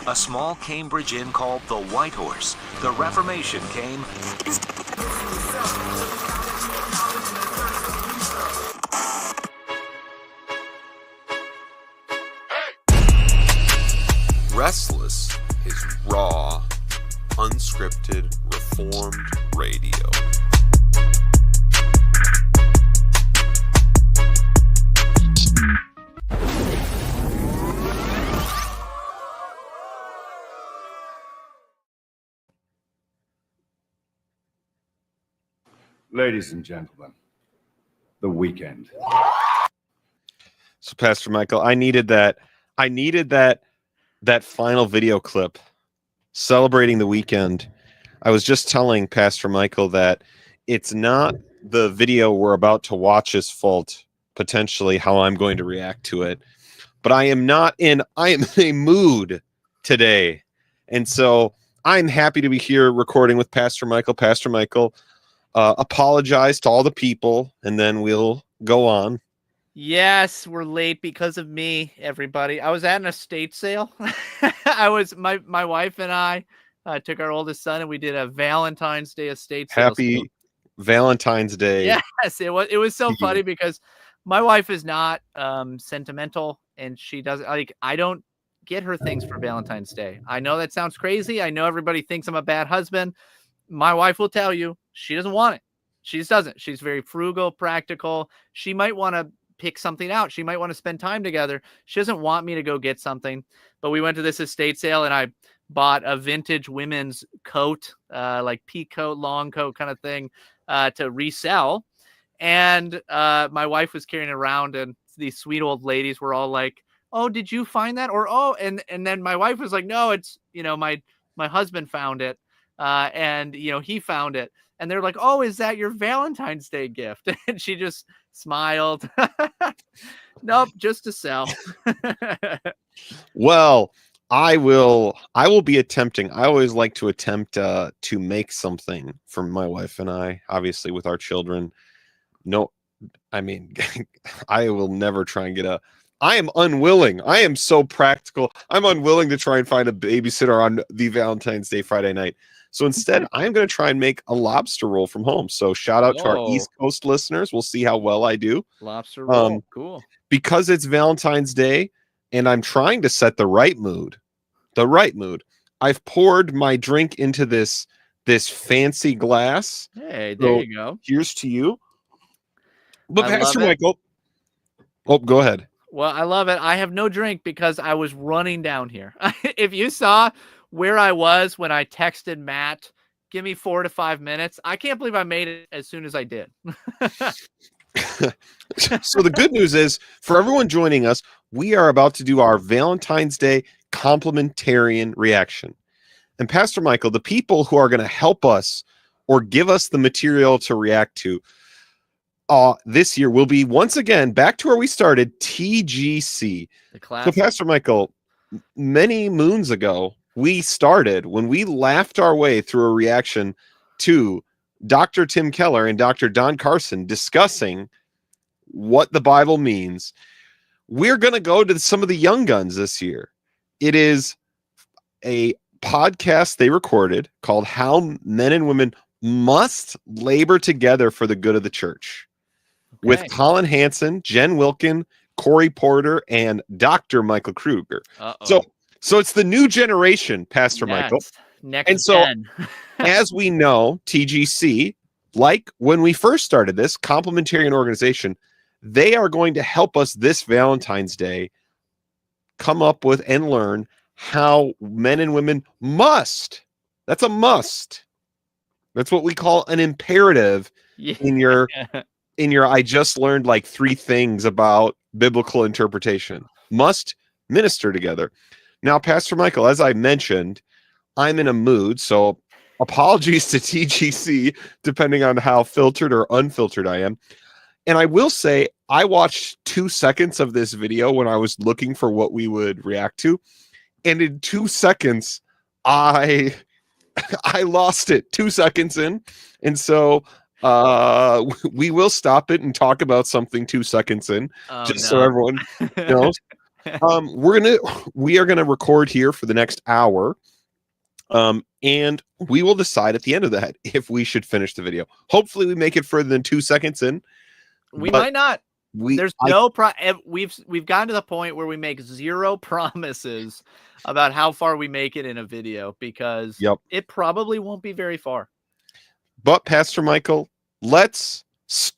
A small Cambridge inn called the White Horse. The Reformation came. Restless is raw, unscripted, reformed radio. Ladies and gentlemen, the weekend. So, Pastor Michael, I needed that final video clip celebrating the weekend. I was just telling Pastor Michael that it's not the video we're about to watch's fault, potentially how I'm going to react to it, but I am in a mood today. And so I'm happy to be here recording with Pastor Michael. Pastor Michael, apologize to all the people, and then we'll go on. Yes, we're late because of me, everybody. I was at an estate sale. My wife and I took our oldest son, and we did a Valentine's Day estate sale. Happy Valentine's Day. Yes, it was so funny because my wife is not sentimental, and she doesn't I don't get her things for Valentine's Day. I know that sounds crazy. I know everybody thinks I'm a bad husband. My wife will tell you she doesn't want it. She just doesn't. She's very frugal, practical. She might want to pick something out. She might want to spend time together. She doesn't want me to go get something. But we went to this estate sale, and I bought a vintage women's coat, like pea coat, long coat kind of thing, to resell. And my wife was carrying it around, and these sweet old ladies were all like, "Oh, did you find that?" Or, "Oh," and then my wife was like, "No, it's, my husband found it. And he found it." And they're like, "Oh, is that your Valentine's Day gift?" And she just smiled. Nope, just to sell. Well, I will be attempting. I always like to attempt to make something for my wife and I, obviously with our children. No, I mean, I will never try and get I am unwilling. I am so practical. I'm unwilling to try and find a babysitter on the Valentine's Day Friday night. So instead, I'm going to try and make a lobster roll from home. So shout out to our East Coast listeners. We'll see how well I do. Lobster roll, cool. Because it's Valentine's Day, and I'm trying to set the right mood. I've poured my drink into this fancy glass. Hey, there you go. Here's to you. But Pastor Michael, go ahead. Well, I love it. I have no drink because I was running down here. If you saw where I was when I texted Matt, give me 4 to 5 minutes, I can't believe I made it as soon as I did. So the good news is, for everyone joining us, we are about to do our Valentine's Day complementarian reaction. And Pastor Michael, the people who are going to help us or give us the material to react to this year will be, once again, back to where we started, TGC. The classic. So Pastor Michael, many moons ago, we started when we laughed our way through a reaction to Dr. Tim Keller and Dr. Don Carson discussing what the Bible means. We're going to go to some of the young guns this year. It is a podcast they recorded called How Men and Women Must Labor Together for the Good of the Church, with Colin Hansen, Jen Wilkin, Corey Porter, and Dr. Michael Kruger. So it's the new generation, Pastor Michael. Next and so, as we know, TGC, like when we first started this complementarian organization, they are going to help us this Valentine's Day come up with and learn how men and women must. That's a must. That's what we call an imperative in your I just learned like 3 things about biblical interpretation. Must minister together. Now, Pastor Michael, as I mentioned, I'm in a mood, so apologies to TGC, depending on how filtered or unfiltered I am. And I will say, I watched 2 seconds of this video when I was looking for what we would react to. And in 2 seconds, I lost it 2 seconds in. And so we will stop it and talk about something 2 seconds in, so everyone knows. We are gonna record here for the next hour. And we will decide at the end of that if we should finish the video. Hopefully we make it further than 2 seconds in. We might not. We've gotten to the point where we make zero promises about how far we make it in a video, because it probably won't be very far. But Pastor Michael, let's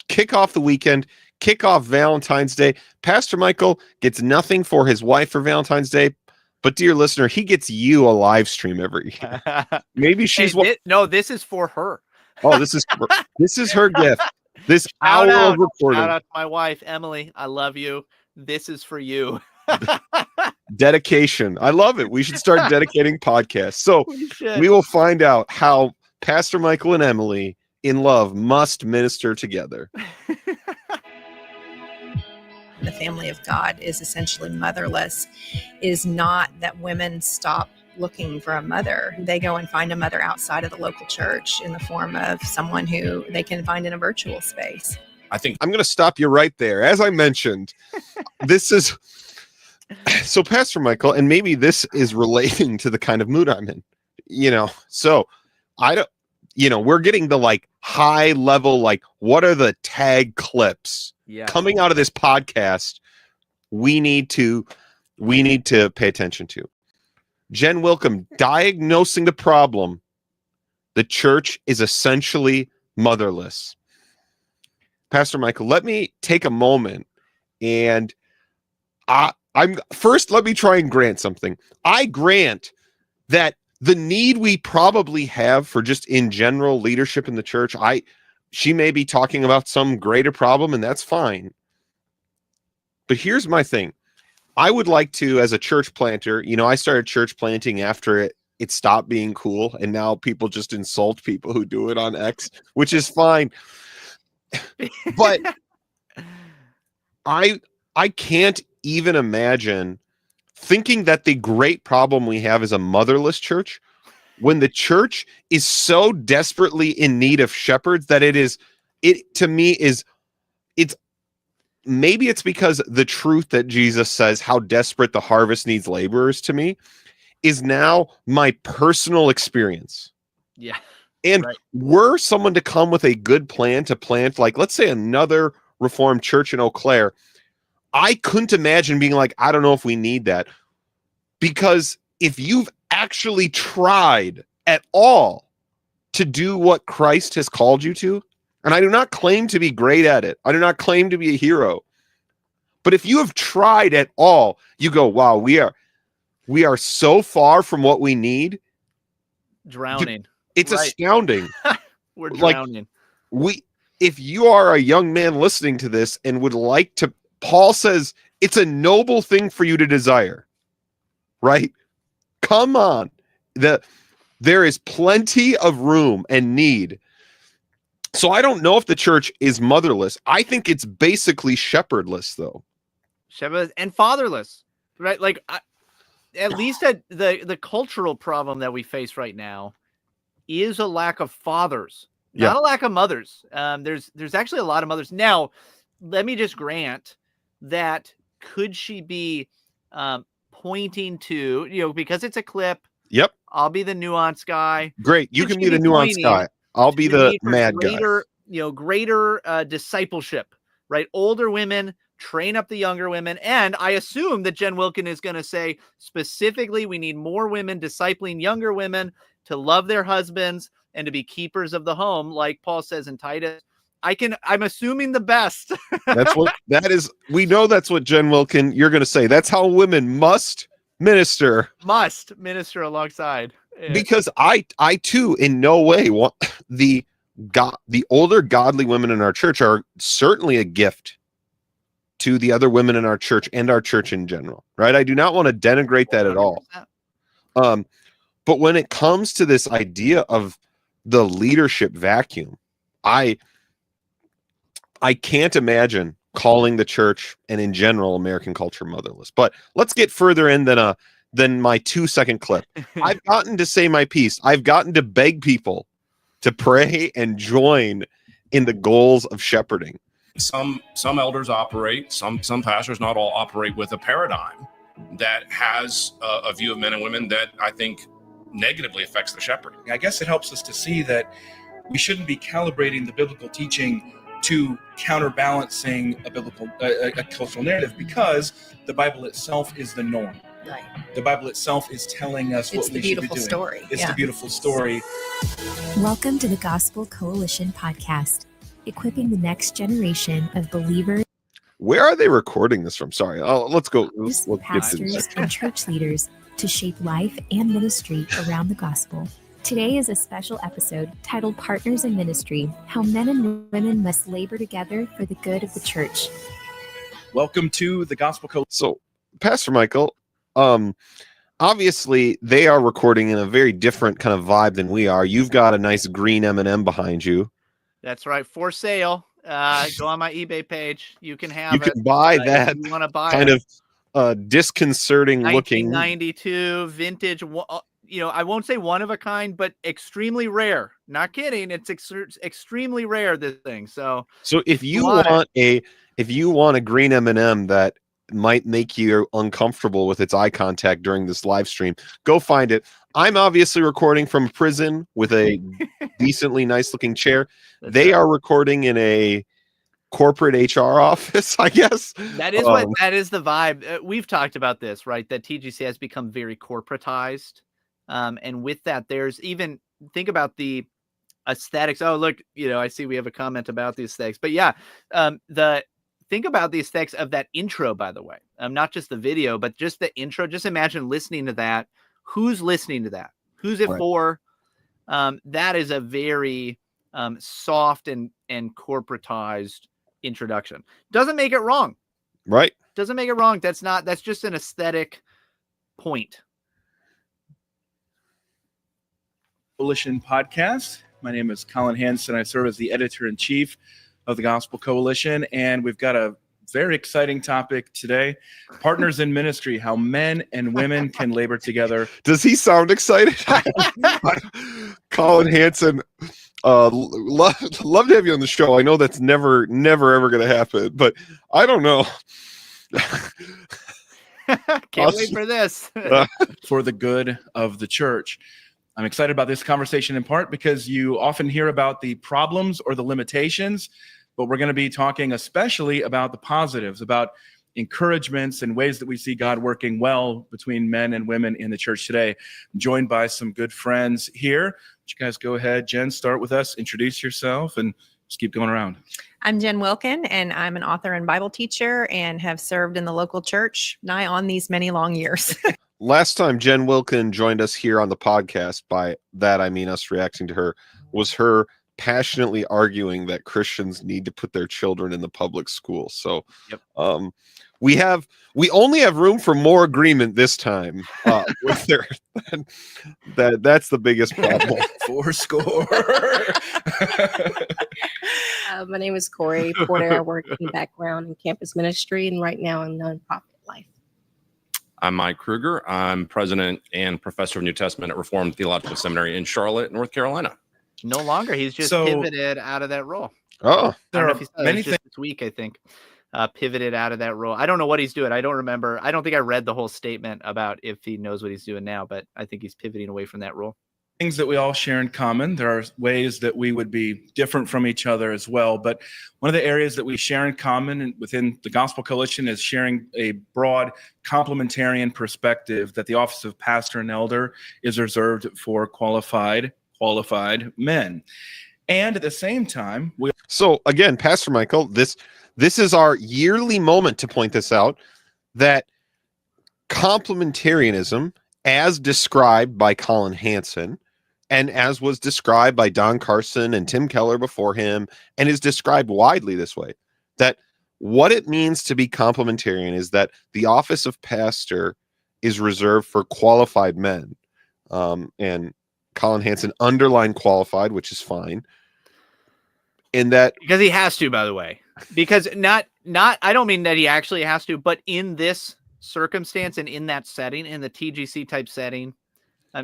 kick off the weekend, kick off Valentine's Day. Pastor Michael gets nothing for his wife for Valentine's Day, but dear listener, he gets you a live stream every year. Maybe she's this is for her. Oh, this is her gift. This hour of recording. Shout out to my wife, Emily. I love you. This is for you. Dedication. I love it. We should start dedicating podcasts. So we will find out how Pastor Michael and Emily in love must minister together. The family of God is essentially motherless, is not that women stop looking for a mother. They go and find a mother outside of the local church in the form of someone who they can find in a virtual space. I think I'm going to stop you right there. As I mentioned, this is so Pastor Michael, and maybe this is relating to the kind of mood I'm in, so I don't, we're getting the like high level, like what are the tag clips coming out of this podcast we need to pay attention to. Jen Wilkham diagnosing the problem. The church is essentially motherless. Pastor Michael, let me take a moment and let me try and grant something. I grant that the need we probably have for just in general leadership in the church, she may be talking about some greater problem, and that's fine. But here's my thing. I would like to, as a church planter, I started church planting after it stopped being cool, and now people just insult people who do it on X, which is fine. But I can't even imagine thinking that the great problem we have is a motherless church when the church is so desperately in need of shepherds that maybe it's because the truth that Jesus says, how desperate the harvest needs laborers, to me is now my personal experience. Yeah. And were someone to come with a good plan to plant, like, let's say another Reformed church in Eau Claire, I couldn't imagine being like, I don't know if we need that. Because if you've actually tried at all to do what Christ has called you to, and I do not claim to be great at it, I do not claim to be a hero, but if you have tried at all, you go, wow, we are so far from what we need. Drowning. It's astounding. We're drowning. If you are a young man listening to this and would like to, Paul says it's a noble thing for you to desire, right? Come on. There is plenty of room and need. So I don't know if the church is motherless. I think it's basically shepherdless, though. Shepherdless and fatherless, right? Like, at least the cultural problem that we face right now is a lack of fathers, not a lack of mothers. There's actually a lot of mothers. Now, let me just grant that could she be pointing to, because it's a clip. Yep. I'll be the nuance guy. Great. You can be the nuance guy. I'll be the mad guy. Greater discipleship, right? Older women train up the younger women. And I assume that Jen Wilkin is going to say specifically, we need more women discipling younger women to love their husbands and to be keepers of the home. Like Paul says in Titus, I'm assuming the best. We know that's what Jen Wilkin, you're going to say. That's how women must minister alongside. Because I too, in no way want the older godly women in our church are certainly a gift to the other women in our church and our church in general, right? I do not want to denigrate that 100%. At all. But when it comes to this idea of the leadership vacuum, I can't imagine calling the church and in general American culture motherless. But let's get further in than my 2-second clip. I've gotten to say my piece. I've gotten to beg people to pray and join in the goals of shepherding. Some elders operate, some pastors, not all, operate with a paradigm that has a view of men and women that I think negatively affects the shepherd. I guess it helps us to see that we shouldn't be calibrating the biblical teaching to counterbalancing a cultural narrative, because the Bible itself is the norm. Right. The Bible itself is telling us what we should be doing. It's the beautiful story. It's the beautiful story. Welcome to the Gospel Coalition podcast, equipping the next generation of believers, Where are they recording this from? Sorry. Let's go. Let's get to pastors, this. and church leaders to shape life and ministry around the gospel. Today is a special episode titled Partners in Ministry, How Men and Women Must Labor Together for the Good of the Church. Welcome to the Gospel Coalition. So, Pastor Michael, obviously they are recording in a very different kind of vibe than we are. You've got a nice green M&M behind you. That's right. For sale. Go on my eBay page. You can have You it. can buy that If you want to buy kind it. of disconcerting looking. 1992 vintage. I won't say one of a kind, but extremely rare. Not kidding. It's extremely rare, this thing. So if you want a green M&M that might make you uncomfortable with its eye contact during this live stream, go find it. I'm obviously recording from prison with a decently nice looking chair. They are recording in a corporate HR office, I guess. that is the vibe. We've talked about this, right? That TGC has become very corporatized. And with that, there's even, think about the aesthetics. Oh, look, I see we have a comment about the aesthetics, but yeah, think about the aesthetics of that intro, by the way, not just the video, but just the intro. Just imagine listening to that. Who's listening to that? Who's it for? That is a very soft and corporatized introduction. Doesn't make it wrong. Right. Doesn't make it wrong. That's just an aesthetic point. Coalition podcast. My name is Colin Hanson. I serve as the editor-in-chief of the Gospel Coalition, and we've got a very exciting topic today: partners in ministry, how men and women can labor together. Does he sound excited? Colin Hanson, love to have you on the show. I know that's never ever going to happen, but I don't know. Can't wait for this. For the good of the church. I'm excited about this conversation in part because you often hear about the problems or the limitations, but we're going to be talking especially about the positives, about encouragements and ways that we see God working well between men and women in the church today. I'm joined by some good friends here. Would you guys go ahead, Jen, start with us, introduce yourself, and just keep going around. I'm Jen Wilkin, and I'm an author and Bible teacher and have served in the local church nigh on these many long years. Last time Jen Wilkin joined us here on the podcast, by that I mean us reacting to her, was her passionately arguing that Christians need to put their children in the public school. So we only have room for more agreement this time with their that's the biggest problem. Fourscore. My name is Corey Porter. I work in background in campus ministry and right now in nonprofit life. I'm Mike Kruger. I'm president and professor of New Testament at Reformed Theological Seminary in Charlotte, North Carolina. No longer. He's just pivoted out of that role. Oh, there are many things this week, I think. Pivoted out of that role. I don't know what he's doing. I don't remember. I don't think I read the whole statement about if he knows what he's doing now, but I think he's pivoting away from that role. Things that we all share in common. There are ways that we would be different from each other as well. But one of the areas that we share in common within the Gospel Coalition is sharing a broad complementarian perspective that the office of pastor and elder is reserved for qualified men. And at the same time, so again, Pastor Michael, this is our yearly moment to point this out, that complementarianism, as described by Colin Hanson, and as was described by Don Carson and Tim Keller before him, and is described widely this way, that what it means to be complementarian is that the office of pastor is reserved for qualified men. And Colin Hanson underlined qualified, which is fine. In that, because he has to, by the way, because not, I don't mean that he actually has to, but in this circumstance and in that setting, in the TGC type setting,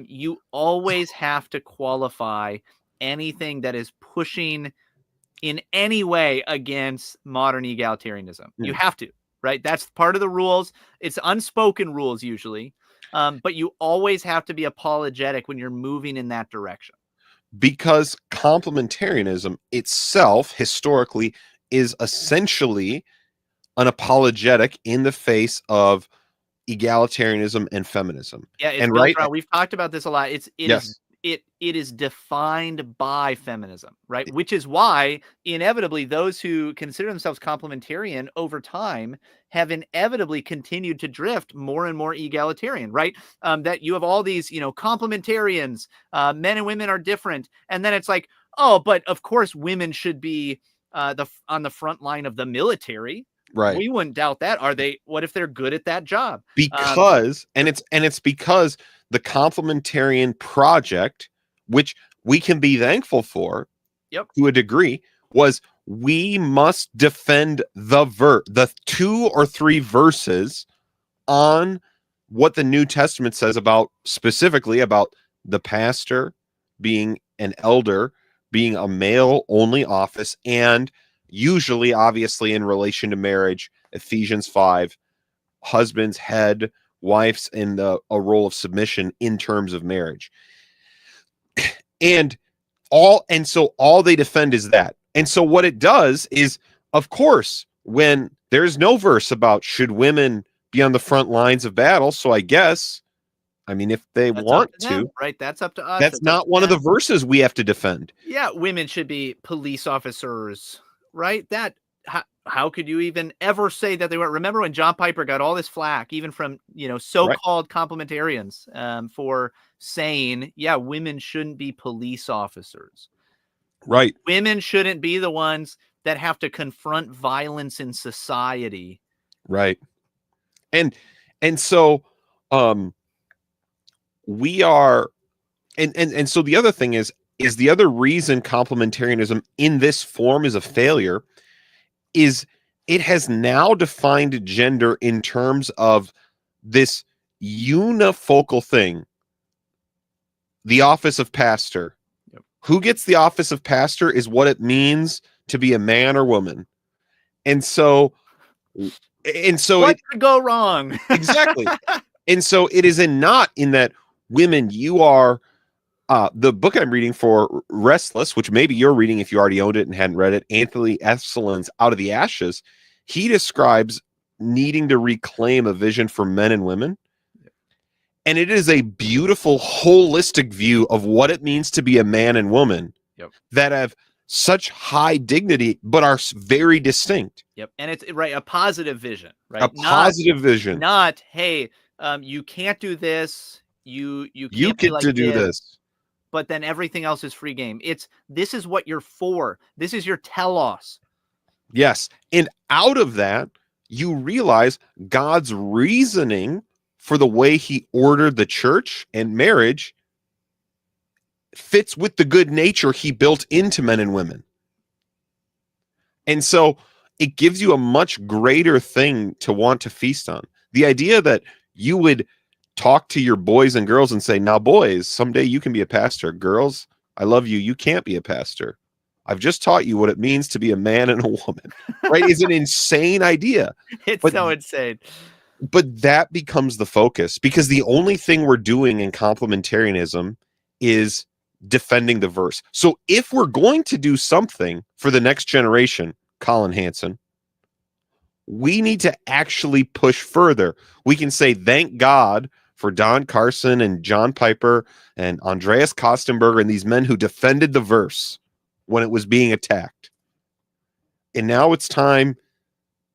you always have to qualify anything that is pushing in any way against modern egalitarianism. You have to. right? That's part of the rules. It's unspoken rules usually, but you always have to be apologetic when you're moving in that direction. Because complementarianism itself, historically, is essentially an apologetic in the face of egalitarianism and feminism. Yeah, it's And built right, around. We've talked about this a lot. yes, It is defined by feminism, right? Which is why inevitably those who consider themselves complementarian over time have inevitably continued to drift more and more egalitarian, right? That you have all these, complementarians, men and women are different, and then it's like, oh, but of course women should be on the front line of the military. right. We wouldn't doubt that. Are they? What if they're good at that job? Because it's because the complementarian project, which we can be thankful for, Yep. to a degree, was we must defend the 2 or 3 verses on what the New Testament says about, specifically about the pastor being an elder, being a male only office, and usually, obviously, in relation to marriage, Ephesians 5, husband's head, wife's in a role of submission in terms of marriage. And so all they defend is that. And so what it does is, of course, when there's no verse about should women be on the front lines of battle, so I guess, I mean, if they That's want up to them, to, right? That's up to us. that's not one of the verses we have to defend. Yeah, women should be police officers, right? That how could you even ever say that they weren't? Remember when John Piper got all this flack, even from so-called complementarians, for saying, yeah, women shouldn't be police officers. Right. Women shouldn't be the ones that have to confront violence in society. Right. And so we are, and so the other thing is the other reason complementarianism in this form is a failure is it has now defined gender in terms of this unifocal thing, the office of pastor. Yep. Who gets the office of pastor is what it means to be a man or woman. And so what could go wrong? Exactly. And so it is not in that women, you are the book I'm reading for Restless, which maybe you're reading if you already owned it and hadn't read it, Anthony Esselin's Out of the Ashes. He describes needing to reclaim a vision for men and women. And it is a beautiful, holistic view of what it means to be a man and woman that have such high dignity, but are very distinct. Yep. And it's right. A positive vision, right? A positive vision. Not, hey, you can't do this. You can't get to do this. But then everything else is free game. This is what you're for. This is your telos. Yes. And out of that, you realize God's reasoning for the way he ordered the church and marriage fits with the good nature he built into men and women. And so it gives you a much greater thing to want to feast on. The idea that you would talk to your boys and girls and say, now, boys, someday you can be a pastor. Girls, I love you. You can't be a pastor. I've just taught you what it means to be a man and a woman, right? It's an insane idea. It's so insane. But that becomes the focus because the only thing we're doing in complementarianism is defending the verse. So if we're going to do something for the next generation, Colin Hansen, we need to actually push further. We can say, thank God for Don Carson and John Piper and Andreas Kostenberger and these men who defended the verse when it was being attacked. And now it's time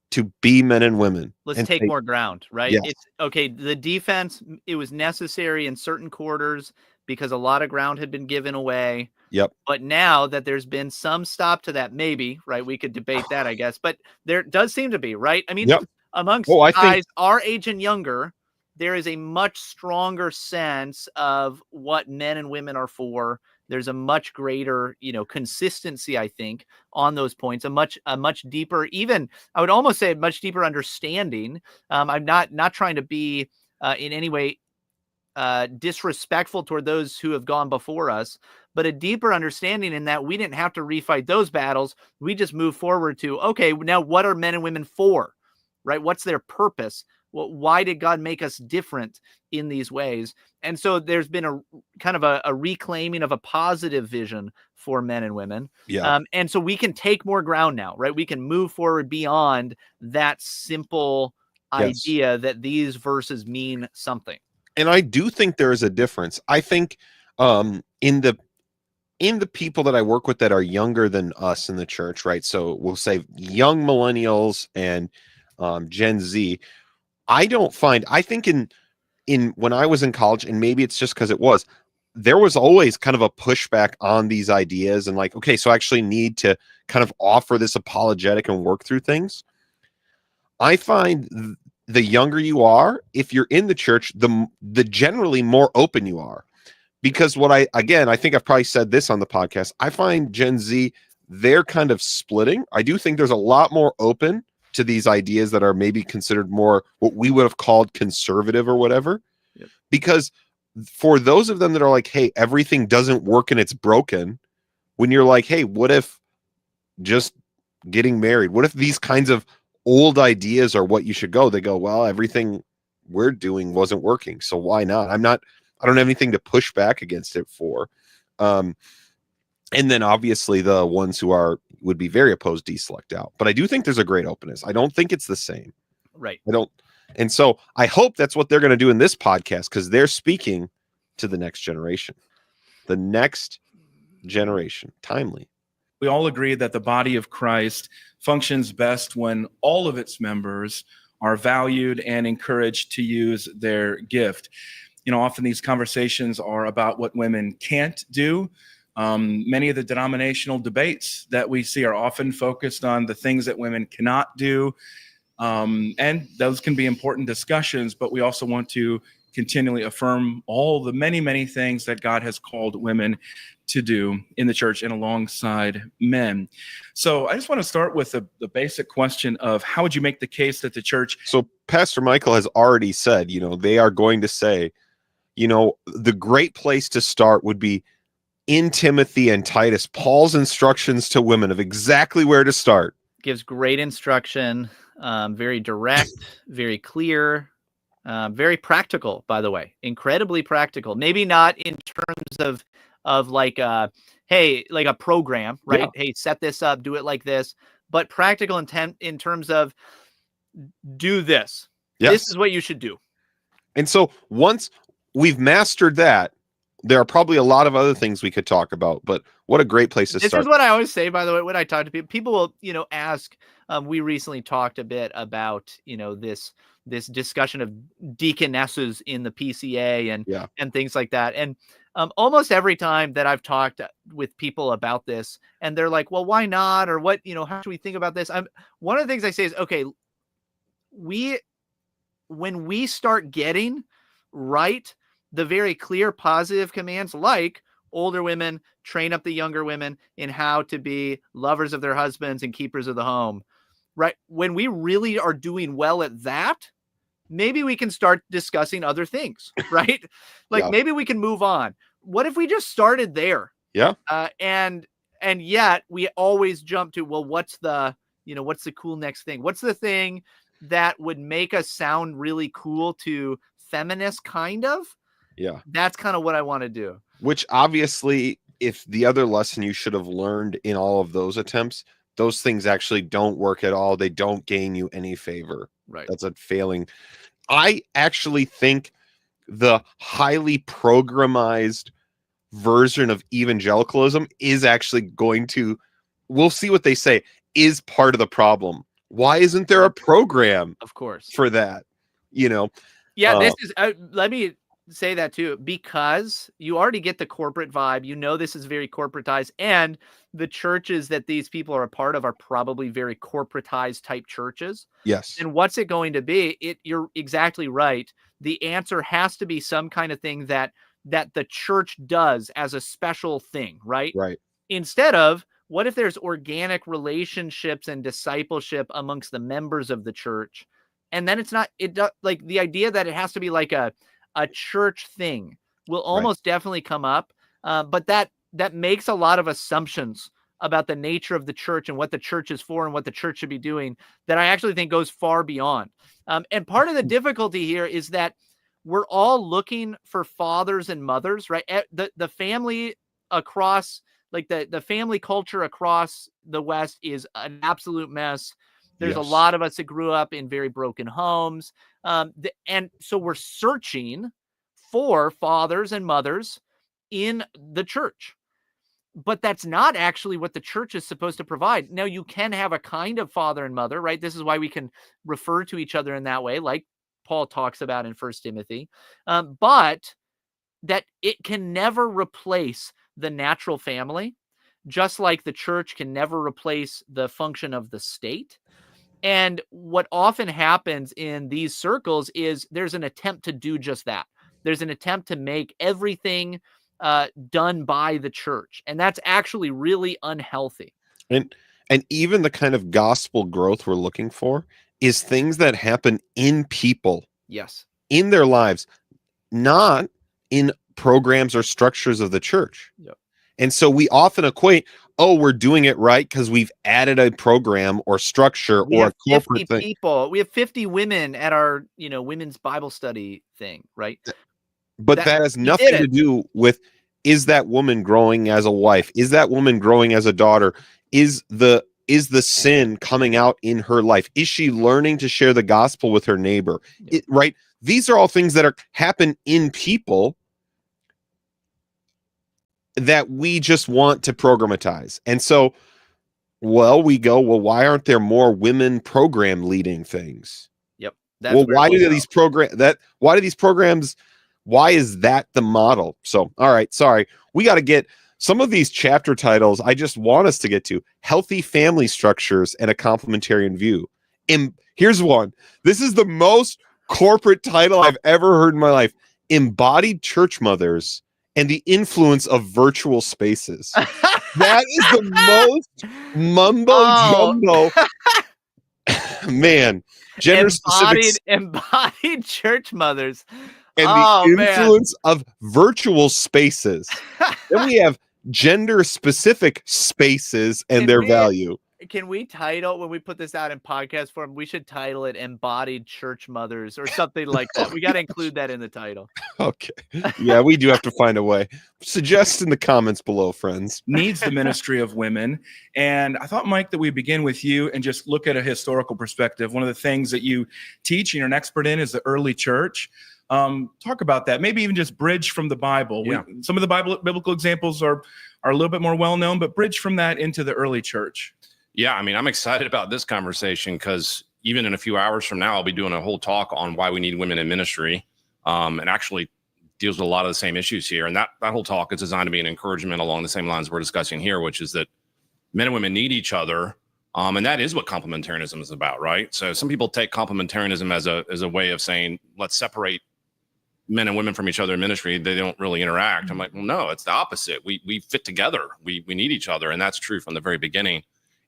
to be men and women. Let's take more ground, right? Yes. It's okay. The defense, it was necessary in certain quarters because a lot of ground had been given away. Yep. But now that there's been some stop to that, maybe, right? We could debate that, I guess. But there does seem to be, right? I mean, amongst guys our age and younger, there is a much stronger sense of what men and women are for. There's a much greater, consistency, I think, on those points, a much deeper, even I would almost say a much deeper understanding. I'm not trying to be in any way disrespectful toward those who have gone before us, but a deeper understanding in that we didn't have to refight those battles. We just moved forward to, okay, now what are men and women for? right? What's their purpose? Why did God make us different in these ways? And so there's been a kind of a reclaiming of a positive vision for men and women. Yeah. And so we can take more ground now, right? We can move forward beyond that simple Yes. idea that these verses mean something. And I do think there is a difference. I think in the people that I work with that are younger than us in the church, right? So we'll say young millennials and Gen Z. I think in when I was in college, and maybe it's just because there was always kind of a pushback on these ideas and like, okay, so I actually need to kind of offer this apologetic and work through things. I find the younger you are, if you're in the church, the generally more open you are. Because I think I've probably said this on the podcast. I find Gen Z, they're kind of splitting. I do think there's a lot more open to these ideas that are maybe considered more what we would have called conservative or whatever. Yep. Because for those of them that are like, hey, everything doesn't work and it's broken, when you're like, hey, what if just getting married? What if these kinds of old ideas are what you should go? They go, well, everything we're doing wasn't working, so why not? I don't have anything to push back against it for. And then obviously the ones who would be very opposed deselect out. But I do think there's a great openness. I don't think it's the same. Right. And so I hope that's what they're going to do in this podcast, because they're speaking to the next generation. The next generation. Timely. We all agree that the body of Christ functions best when all of its members are valued and encouraged to use their gift. Often these conversations are about what women can't do. Many of the denominational debates that we see are often focused on the things that women cannot do. And those can be important discussions, but we also want to continually affirm all the many, many things that God has called women to do in the church and alongside men. So I just want to start with the basic question of how would you make the case that the church... So Pastor Michael has already said, they are going to say, the great place to start would be in Timothy and Titus, Paul's instructions to women of exactly where to start. Gives great instruction, very direct, very clear, very practical, by the way, incredibly practical. Maybe not in terms of like hey, like a program, right? Yeah. Hey, set this up, do it like this, but practical intent in terms of do this. Yes. This is what you should do. And so once we've mastered that, there are probably a lot of other things we could talk about, but what a great place to start. This is what I always say, by the way, when I talk to people. People will, ask, we recently talked a bit about, this discussion of deaconesses in the PCA and things like that. And almost every time that I've talked with people about this, and they're like, well, why not? Or what, how should we think about this? One of the things I say is, okay, when we start getting right the very clear positive commands, like older women train up the younger women in how to be lovers of their husbands and keepers of the home, right? When we really are doing well at that, maybe we can start discussing other things, right? Like maybe we can move on. What if we just started there? Yeah. And yet we always jump to, well, what's the cool next thing? What's the thing that would make us sound really cool to feminists, kind of? Yeah. That's kind of what I want to do. Which obviously, if the other lesson you should have learned in all of those attempts, those things actually don't work at all. They don't gain you any favor. Right. That's a failing. I actually think the highly programized version of evangelicalism is actually we'll see what they say, is part of the problem. Why isn't there a program, of course, for that? Yeah, this is, let me say that too, because you already get the corporate vibe. This is very corporatized, and the churches that these people are a part of are probably very corporatized type churches. Yes. And what's it going to be? You're exactly right. The answer has to be some kind of thing that the church does as a special thing, right? Right. Instead of, what if there's organic relationships and discipleship amongst the members of the church? And then like the idea that it has to be like a church thing will almost definitely come up. But that makes a lot of assumptions about the nature of the church and what the church is for and what the church should be doing that I actually think goes far beyond. And part of the difficulty here is that we're all looking for fathers and mothers, right? The family across, like the family culture across the West is an absolute mess. There's a lot of us that grew up in very broken homes. And so we're searching for fathers and mothers in the church. But that's not actually what the church is supposed to provide. Now, you can have a kind of father and mother, right? This is why we can refer to each other in that way, like Paul talks about in 1 Timothy. But that it can never replace the natural family, just like the church can never replace the function of the state. And what often happens in these circles is there's an attempt to do just that. There's an attempt to make everything done by the church. And that's actually really unhealthy. And even the kind of gospel growth we're looking for is things that happen in people. Yes. In their lives, not in programs or structures of the church. Yep. And so we often equate, oh, we're doing it right because we've added a program or structure or a corporate thing. People. We have 50 women at our, women's Bible study thing, right? But that has nothing to do with, is that woman growing as a wife? Is that woman growing as a daughter? Is the sin coming out in her life? Is she learning to share the gospel with her neighbor? Right? These are all things that happen in people that we just want to programatize. And so, we go, why aren't there more women program leading things? Yep. Why do these programs, why is that the model? So, all right, sorry. We got to get some of these chapter titles. I just want us to get to healthy family structures and a complementarian view. And here's one. This is the most corporate title I've ever heard in my life. Embodied church mothers and the influence of virtual spaces. That is the most mumbo jumbo. Man, gender specific embodied church mothers. And the influence of virtual spaces. Then we have gender specific spaces and their value. Can we title, when we put this out in podcast form, we should title it Embodied Church Mothers or something like that. We got to include that in the title. Okay. Yeah, we do have to find a way. Suggest in the comments below, friends. Needs the ministry of women. And I thought, Mike, that we begin with you and just look at a historical perspective. One of the things that you teach and you're an expert in is the early church. Talk about that. Maybe even just bridge from the Bible. Yeah. Some of the biblical examples are a little bit more well-known, but bridge from that into the early church. Yeah, I mean, I'm excited about this conversation because even in a few hours from now, I'll be doing a whole talk on why we need women in ministry, and actually deals with a lot of the same issues here. And that whole talk is designed to be an encouragement along the same lines we're discussing here, which is that men and women need each other. And that is what complementarianism is about, right? So some people take complementarianism as a way of saying, let's separate men and women from each other in ministry. They don't really interact. I'm like, well, no, it's the opposite. We fit together. We need each other. And that's true from the very beginning.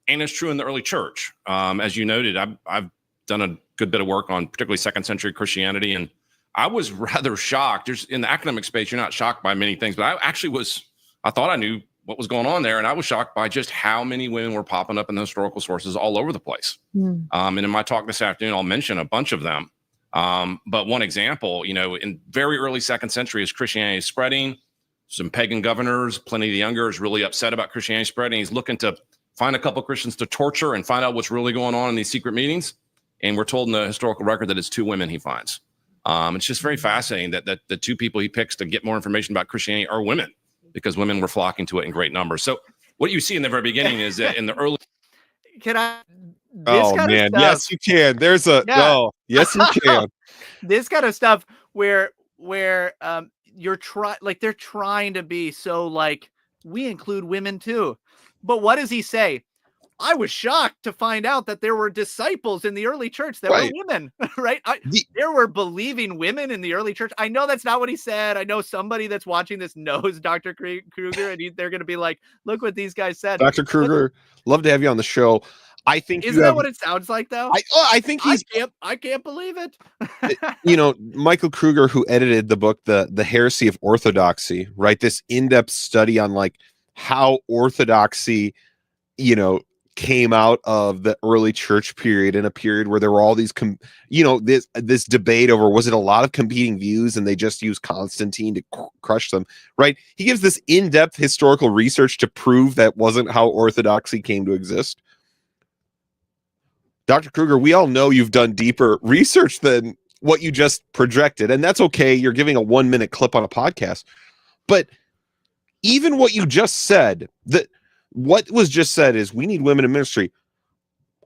And it's true in the early church. As you noted, I've done a good bit of work on particularly second century Christianity. And I was rather shocked. In the academic space, you're not shocked by many things, but I thought I knew what was going on there. And I was shocked by just how many women were popping up in the historical sources all over the place. And in my talk this afternoon, I'll mention a bunch of them. But one example, in very early second century, as Christianity is spreading, some pagan governors, Pliny the Younger, is really upset about Christianity spreading. He's looking to find a couple of Christians to torture and find out what's really going on in these secret meetings. And we're told in the historical record that it's two women he finds. It's just very fascinating that the two people he picks to get more information about Christianity are women, because women were flocking to it in great numbers. So what you see in the very beginning is that in the early... Can I... Oh man, yes you can. Yes you can. This kind of stuff where they're trying to be so like, we include women too. But what does he say? I was shocked to find out that there were disciples in the early church that were women, right? There were believing women in the early church. I know that's not what he said. I know somebody that's watching this knows Dr. Kruger, and they're going to be like, look what these guys said. Dr. Kruger, love to have you on the show. I think isn't that what it sounds like though? I think I can't believe it. Michael Kruger, who edited the book, the Heresy of Orthodoxy, right? This in-depth study on like how orthodoxy came out of the early church period, in a period where there were all these this debate over, was it a lot of competing views and they just used Constantine to crush them, right? He gives this in-depth historical research to prove that wasn't how orthodoxy came to exist. Dr. Kruger, we all know you've done deeper research than what you just projected, and that's okay. You're giving a 1-minute clip on a podcast, but even what you just said, what was just said is we need women in ministry.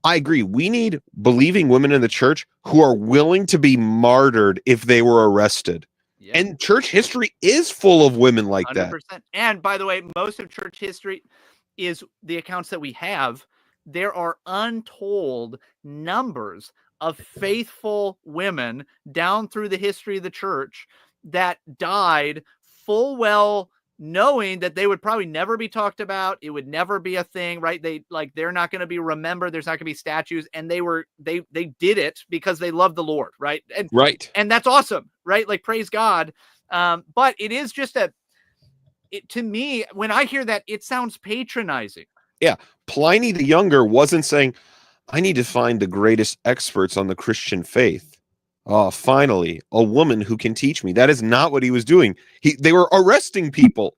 I agree. We need believing women in the church who are willing to be martyred if they were arrested. Yeah. And church history is full of women like 100%. That. And by the way, most of church history is the accounts that we have. There are untold numbers of faithful women down through the history of the church that died full well knowing that they would probably never be talked about. It would never be a thing, right? They're not going to be remembered. There's not going to be statues. And they did it because they loved the Lord. Right. And right. And that's awesome. Right. Like, praise God. But it is just to me, when I hear that, it sounds patronizing. Yeah. Pliny the Younger wasn't saying, I need to find the greatest experts on the Christian faith. Oh, finally, a woman who can teach me. That is not what he was doing. They were arresting people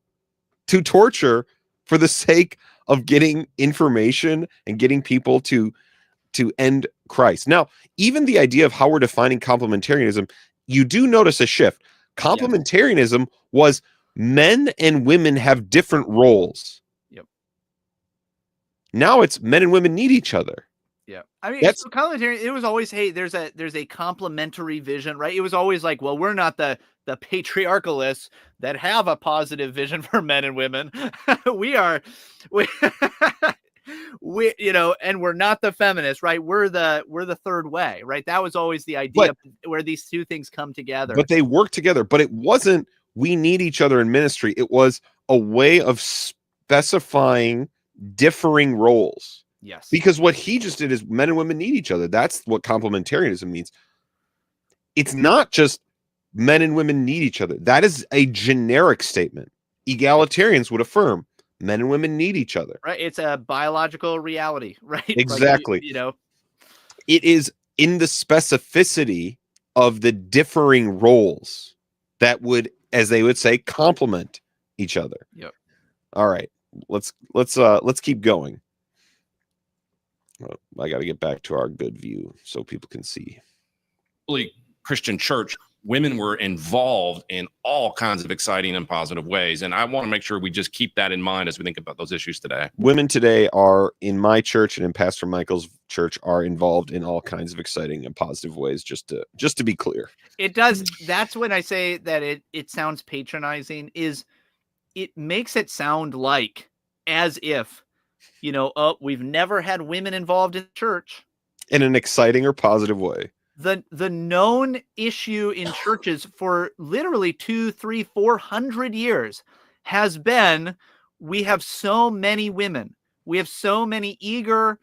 to torture for the sake of getting information and getting people to end Christ. Now, even the idea of how we're defining complementarianism, you do notice a shift. Complementarianism was men and women have different roles. Yep. Now it's men and women need each other. Yeah. I mean, so complementarian, it was always, hey, there's a complementary vision, right? It was always like, well, we're not the patriarchalists that have a positive vision for men and women. we and we're not the feminists, right? We're the third way, right? That was always the idea where these two things come together. But they work together, but it wasn't, we need each other in ministry. It was a way of specifying differing roles. Yes. Because what he just did is men and women need each other. That's what complementarianism means. It's not just men and women need each other. That is a generic statement. Egalitarians would affirm men and women need each other. Right. It's a biological reality, right? Exactly. Like, it is in the specificity of the differing roles that would, as they would say, complement each other. Yep. All right. Let's keep going. I got to get back to our good view so people can see. Really, Christian church, women were involved in all kinds of exciting and positive ways. And I want to make sure we just keep that in mind as we think about those issues today. Women today are, in my church and in Pastor Michael's church, are involved in all kinds of exciting and positive ways, just to be clear. It does. That's when I say that it sounds patronizing, is it makes it sound like as if, we've never had women involved in church in an exciting or positive way. The known issue in churches for literally 200, 300, 400 years has been, we have so many women. We have so many eager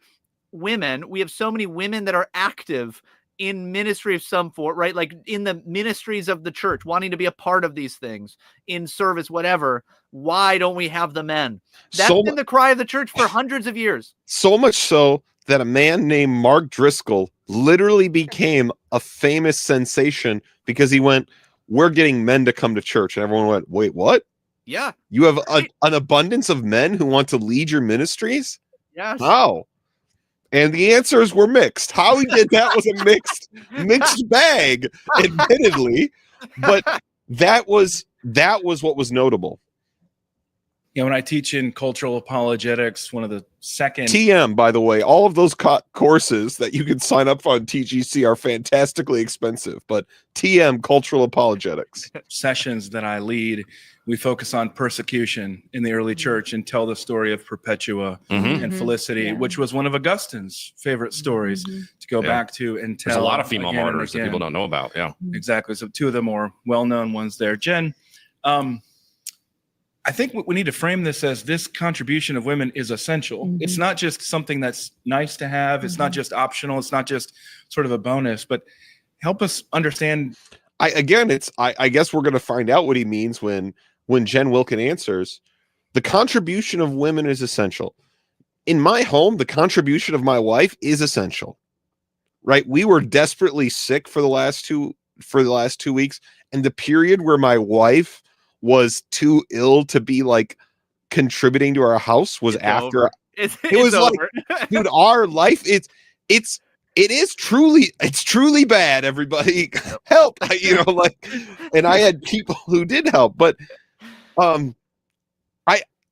women. We have so many women that are active in ministry of some sort, right? Like in the ministries of the church, wanting to be a part of these things, in service, whatever. Why don't we have the men? That's been the cry of the church for hundreds of years. So much so that a man named Mark Driscoll literally became a famous sensation because he went, we're getting men to come to church. And everyone went, wait, what? Yeah. You have an abundance of men who want to lead your ministries? Yes. How? And the answers were mixed. How he did that was a mixed bag, admittedly. But that was what was notable. Yeah, when I teach in cultural apologetics, one of the second TM, by the way, all of those courses that you can sign up for on TGC are fantastically expensive. But TM, cultural apologetics sessions that I lead, we focus on persecution in the early church and tell the story of Perpetua and Felicity, which was one of Augustine's favorite stories to go back to and tell. There's a lot of female martyrs that people don't know about. Yeah, exactly. So two of the more well-known ones there. Jen, I think we need to frame this as this contribution of women is essential. It's not just something that's nice to have. It's not just optional. It's not just sort of a bonus, but help us understand. I guess we're going to find out what he means when Jen Wilkin answers. The contribution of women is essential. in my home, the contribution of my wife is essential, right? We were desperately sick for the last 2 weeks, and the period where my wife was too ill to be like contributing to our house was It's after over. It's it was like, over. dude, our life, it's truly bad. Everybody help, like, and I had people who did help, but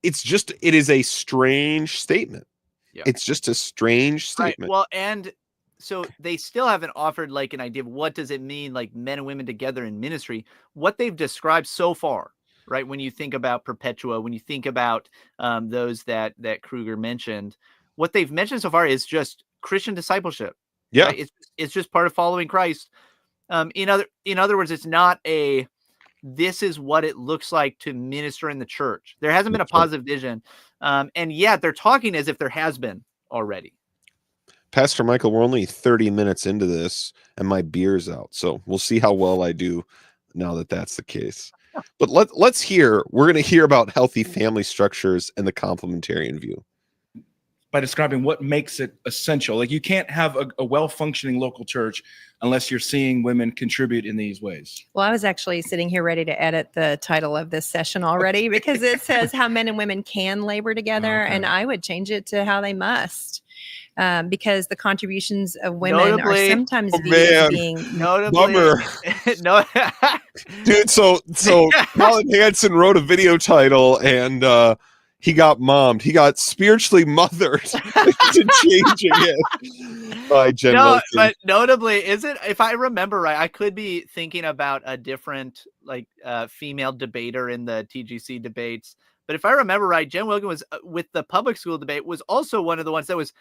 it is a strange statement. Yeah. It's just a strange statement. Right. Well, and so they still haven't offered like an idea of what does it mean, like men and women together in ministry. What they've described so far, right? When you think about Perpetua, when you think about those that Kruger mentioned, what they've mentioned so far is just Christian discipleship. Yeah. Right? It's just part of following Christ. In other words, it's not a this is what it looks like to minister in the church. There hasn't been a positive vision, and yet they're talking as if there has been already. Pastor Michael, we're only 30 minutes into this and my beer's out. So we'll see how well I do now that that's the case. But we're going to hear about healthy family structures and the complementarian view. By describing what makes it essential. Like you can't have a well-functioning local church unless you're seeing women contribute in these ways. Well, I was actually sitting here ready to edit the title of this session already because it says how men and women can labor together, and I would change it to how they must. Because the contributions of women are sometimes viewed as being bummer. No, dude. So Colin Hansen wrote a video title, and he got mommed. He got spiritually mothered to changing it by Jen Wilson. But notably, if I remember right, I could be thinking about a different female debater in the TGC debates. But if I remember right, Jen Wilkin was with the public school debate was also one of the ones that was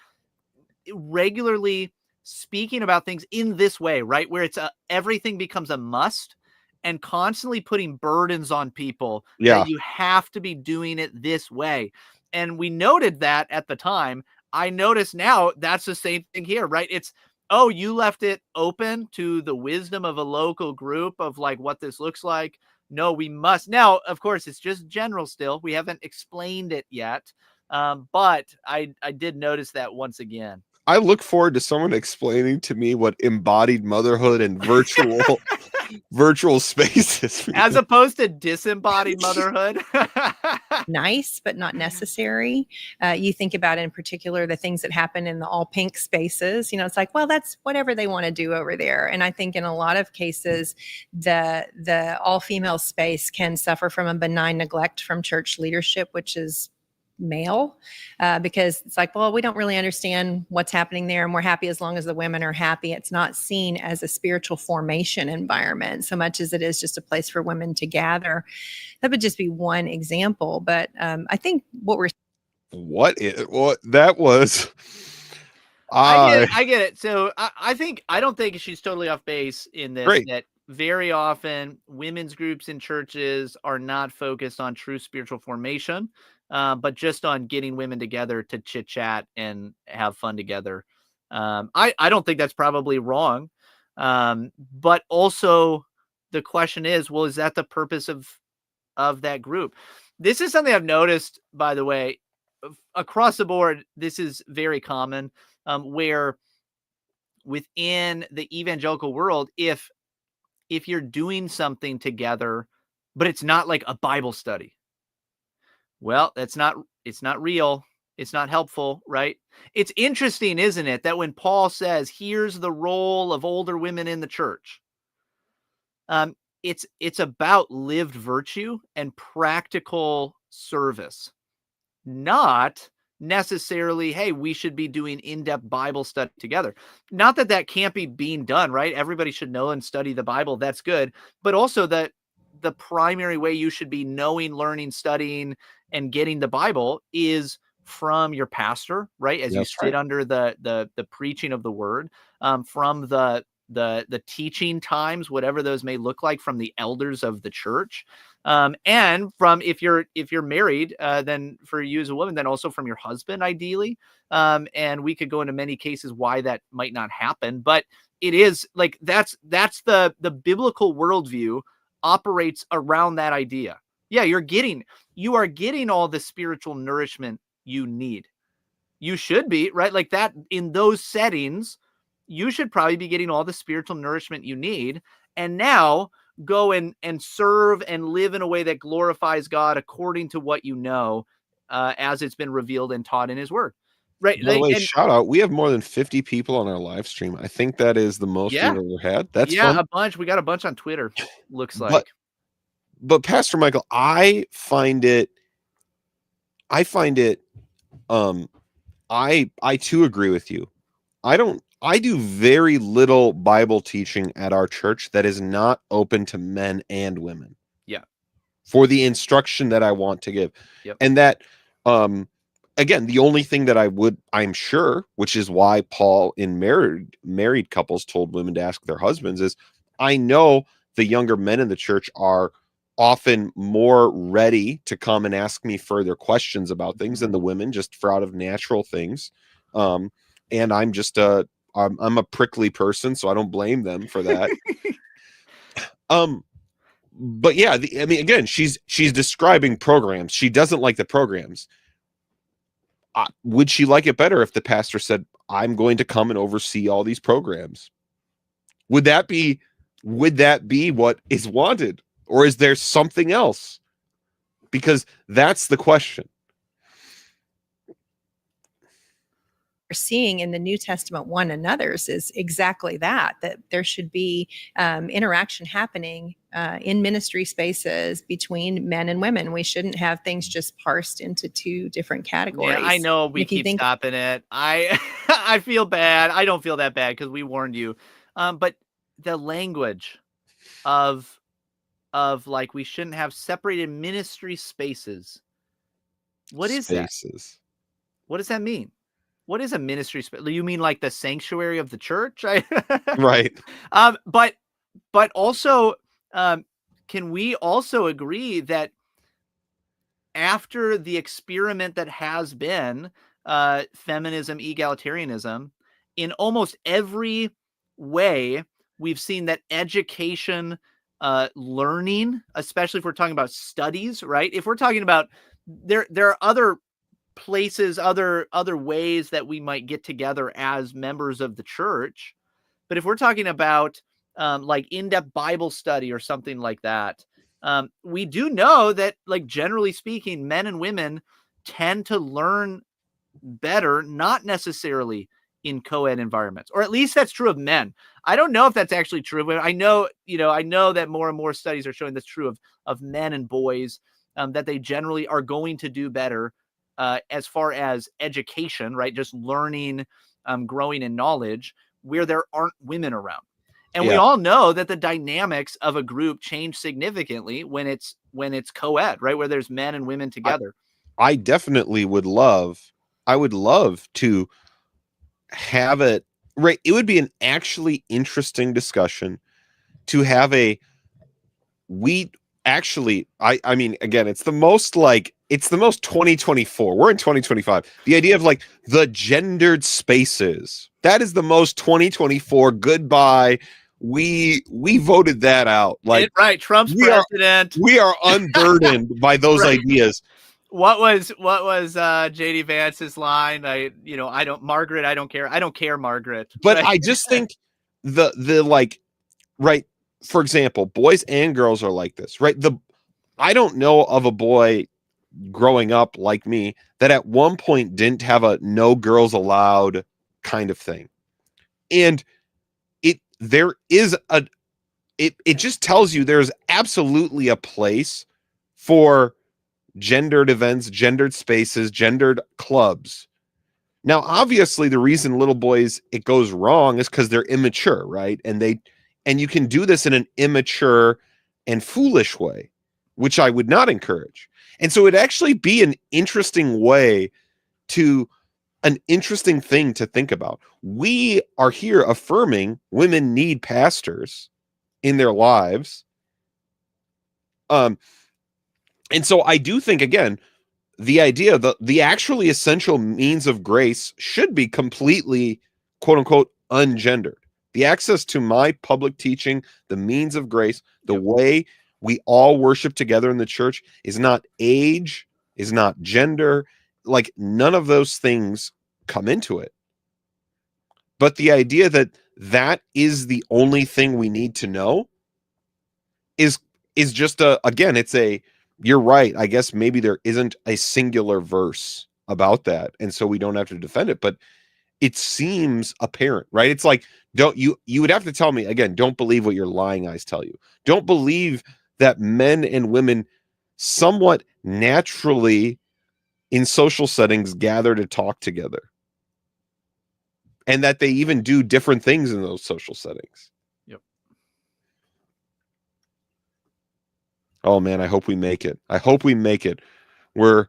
regularly speaking about things in this way, right? Where it's everything becomes a must and constantly putting burdens on people that you have to be doing it this way. And we noted that at the time. I notice now that's the same thing here, right? It's, oh, you left it open to the wisdom of a local group of like what this looks like. No, we must. Now, of course, it's just general still. We haven't explained it yet. But I did notice that once again. I look forward to someone explaining to me what embodied motherhood and virtual spaces as opposed to disembodied motherhood. Nice, but not necessary. You think about in particular the things that happen in the all pink spaces. It's like, well, that's whatever they want to do over there. And I think in a lot of cases, the all female space can suffer from a benign neglect from church leadership, which is male, because it's like, well, we don't really understand what's happening there, and we're happy as long as the women are happy. It's not seen as a spiritual formation environment so much as it is just a place for women to gather. That would just be one example, but I think that was. I get it. So I don't think she's totally off base in this. Great. That very often women's groups in churches are not focused on true spiritual formation. But just on getting women together to chit chat and have fun together. I don't think that's probably wrong. But also the question is, well, is that the purpose of that group? This is something I've noticed, by the way, across the board. This is very common, where within the evangelical world, if you're doing something together, but it's not like a Bible study, well, it's not real. It's not helpful, right? It's interesting, isn't it, that when Paul says, here's the role of older women in the church, it's about lived virtue and practical service, not necessarily, hey, we should be doing in-depth Bible study together. Not that can't be being done, right? Everybody should know and study the Bible. That's good. But also that the primary way you should be knowing, learning, studying, and getting the Bible is from your pastor, right? As you sit under the preaching of the word, from the teaching times, whatever those may look like, from the elders of the church, and from if you're married, then for you as a woman, then also from your husband, ideally. And we could go into many cases why that might not happen, but it is like that's the biblical worldview operates around that idea. Yeah, you are getting all the spiritual nourishment you need. you should be, right? Like that, in those settings, you should probably be getting all the spiritual nourishment you need. And now go and serve and live in a way that glorifies God according to what you know, as it's been revealed and taught in his word. Right. By the way, And shout out. We have more than 50 people on our live stream. I think that is the most yeah, we've ever had. That's yeah, fun. a bunch. We got a bunch on Twitter, looks But- like. But Pastor Michael, I find it I too agree with you. I do very little Bible teaching at our church that is not open to men and women. Yeah. For the instruction that I want to give. Yep. And that again, the only thing that I'm sure, which is why Paul in married couples told women to ask their husbands, is I know the younger men in the church are often more ready to come and ask me further questions about things than the women, just for out of natural things. And I'm just I'm a prickly person, so I don't blame them for that. But yeah, I mean, again, she's describing programs. She doesn't like the programs. Would she like it better if the pastor said, I'm going to come and oversee all these programs? Would that be what is wanted? Or is there something else? Because that's the question. We're seeing in the New Testament one another's is exactly that there should be interaction happening in ministry spaces between men and women. We shouldn't have things just parsed into two different categories. Yeah, I know we keep stopping it. I feel bad. I don't feel that bad because we warned you. But the language of like we shouldn't have separated ministry spaces. What is spaces? What does that mean? What is a ministry space? You mean like the sanctuary of the church? Right. But also, can we also agree that after the experiment that has been feminism, egalitarianism, in almost every way, we've seen that education, learning, especially if we're talking about studies, right? If we're talking about there are other places, other ways that we might get together as members of the church. But if we're talking about like in-depth Bible study or something like that, we do know that, like, generally speaking, men and women tend to learn better, not necessarily in co-ed environments, or at least that's true of men. I don't know if that's actually true, but I know that more and more studies are showing that's true of men and boys, that they generally are going to do better as far as education, right? Just learning, growing in knowledge where there aren't women around. And we all know that the dynamics of a group change significantly when it's co-ed, right? Where there's men and women together. I definitely would love to have it, right? It would be an actually interesting discussion to have I mean, again, it's the most 2024. We're in 2025. The idea of like the gendered spaces, that is the most 2024. Goodbye. We voted that out. Like, right. Trump's president. We are unburdened by those ideas. What was JD Vance's line? I don't care, Margaret. But I just think the like, right, for example, boys and girls are like this, right? I don't know of a boy growing up like me that at one point didn't have a no girls allowed kind of thing. And it just tells you there's absolutely a place for gendered events, gendered spaces, gendered clubs. Now, obviously, the reason little boys it goes wrong is because they're immature, right? And you can do this in an immature and foolish way, which I would not encourage. And so it'd actually be an interesting thing to think about. We are here affirming women need pastors in their lives. And so I do think, again, the idea that the actually essential means of grace should be completely, quote unquote, ungendered. The access to my public teaching, the means of grace, the way we all worship together in the church is not age, is not gender. Like, none of those things come into it. But the idea that that is the only thing we need to know is just again, it's you're right. I guess maybe there isn't a singular verse about that, and so we don't have to defend it, but it seems apparent, right? It's like, you would have to tell me again, don't believe what your lying eyes tell you. Don't believe that men and women somewhat naturally in social settings gather to talk together, and that they even do different things in those social settings. Yep. Oh man, I hope we make it. I hope we make it. We're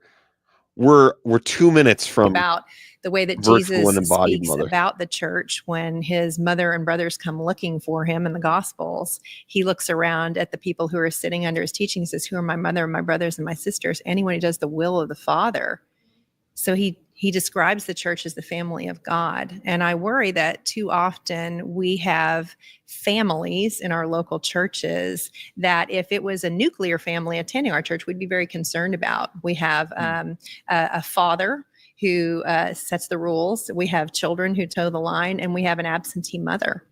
2 minutes from about the way that virtual Jesus and embodied speaks mother. about the church when his mother and brothers come looking for him in the Gospels. He looks around at the people who are sitting under his teaching. He says, "Who are my mother and my brothers and my sisters?" Anyone who does the will of the Father. So he describes the church as the family of God. And I worry that too often we have families in our local churches that if it was a nuclear family attending our church, we'd be very concerned about. We have a father who sets the rules. We have children who toe the line, and we have an absentee mother.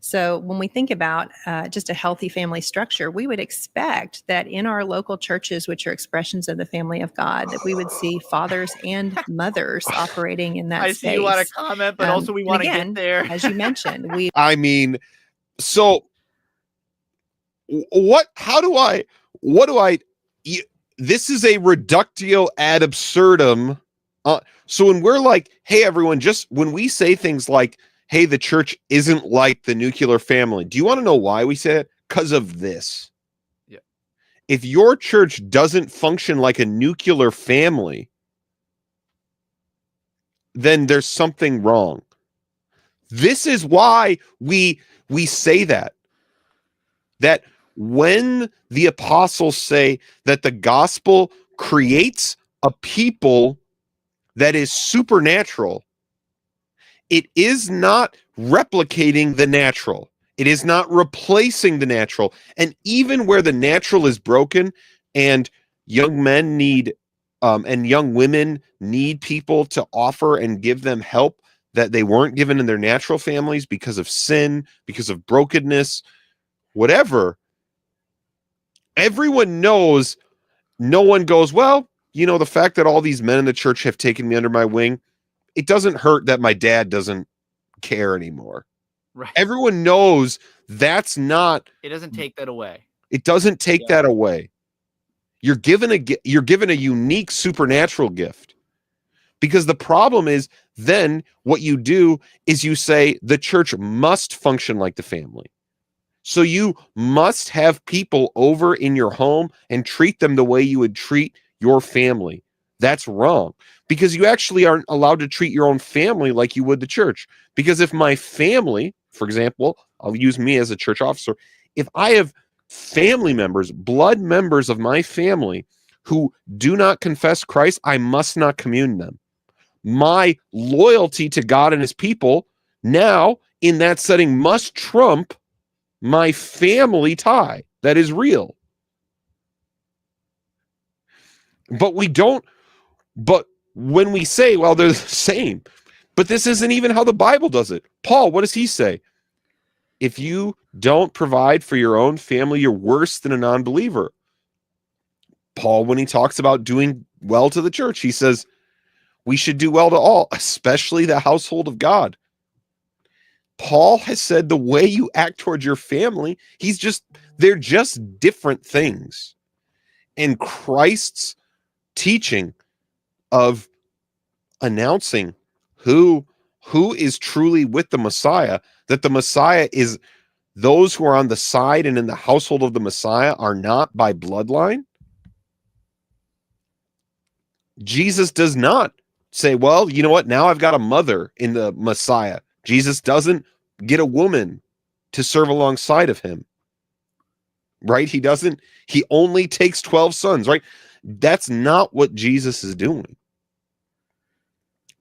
So when we think about just a healthy family structure, we would expect that in our local churches, which are expressions of the family of God, that we would see fathers and mothers operating in that I space. see you want to comment, but also we want to get there. As you mentioned, we I mean, so this is a reductio ad absurdum. So when we're like, hey, everyone, just when we say things like, hey, the church isn't like the nuclear family, do you want to know why we say it? Because of this. Yeah. If your church doesn't function like a nuclear family, then there's something wrong. This is why we say that when the apostles say that the gospel creates a people that is supernatural, it is not replicating the natural. It is not replacing the natural. And even where the natural is broken and young men need and young women need people to offer and give them help that they weren't given in their natural families because of sin, because of brokenness, whatever, everyone knows. No one goes, well, the fact that all these men in the church have taken me under my wing, it doesn't hurt that my dad doesn't care anymore. Right. Everyone knows that's not. It doesn't take that away. It doesn't take that away. You're given a unique supernatural gift. Because the problem is then what you do is you say the church must function like the family. So you must have people over in your home and treat them the way you would treat your family. That's wrong, because you actually aren't allowed to treat your own family like you would the church. Because if my family, for example, I'll use me as a church officer, if I have family members, blood members of my family who do not confess Christ, I must not commune them. My loyalty to God and his people now in that setting must trump my family tie that is real. But when we say, well, they're the same, but this isn't even how the Bible does it. Paul, what does he say? If you don't provide for your own family, you're worse than a non-believer. Paul, when he talks about doing well to the church, he says, we should do well to all, especially the household of God. Paul has said the way you act towards your family, they're just different things. And Christ's teaching of announcing who is truly with the Messiah, that the Messiah is those who are on the side and in the household of the Messiah are not by bloodline. Jesus does not say, well, you know what? Now I've got a mother in the Messiah. Jesus doesn't get a woman to serve alongside of him, right? He only takes 12 sons, right? That's not what Jesus is doing.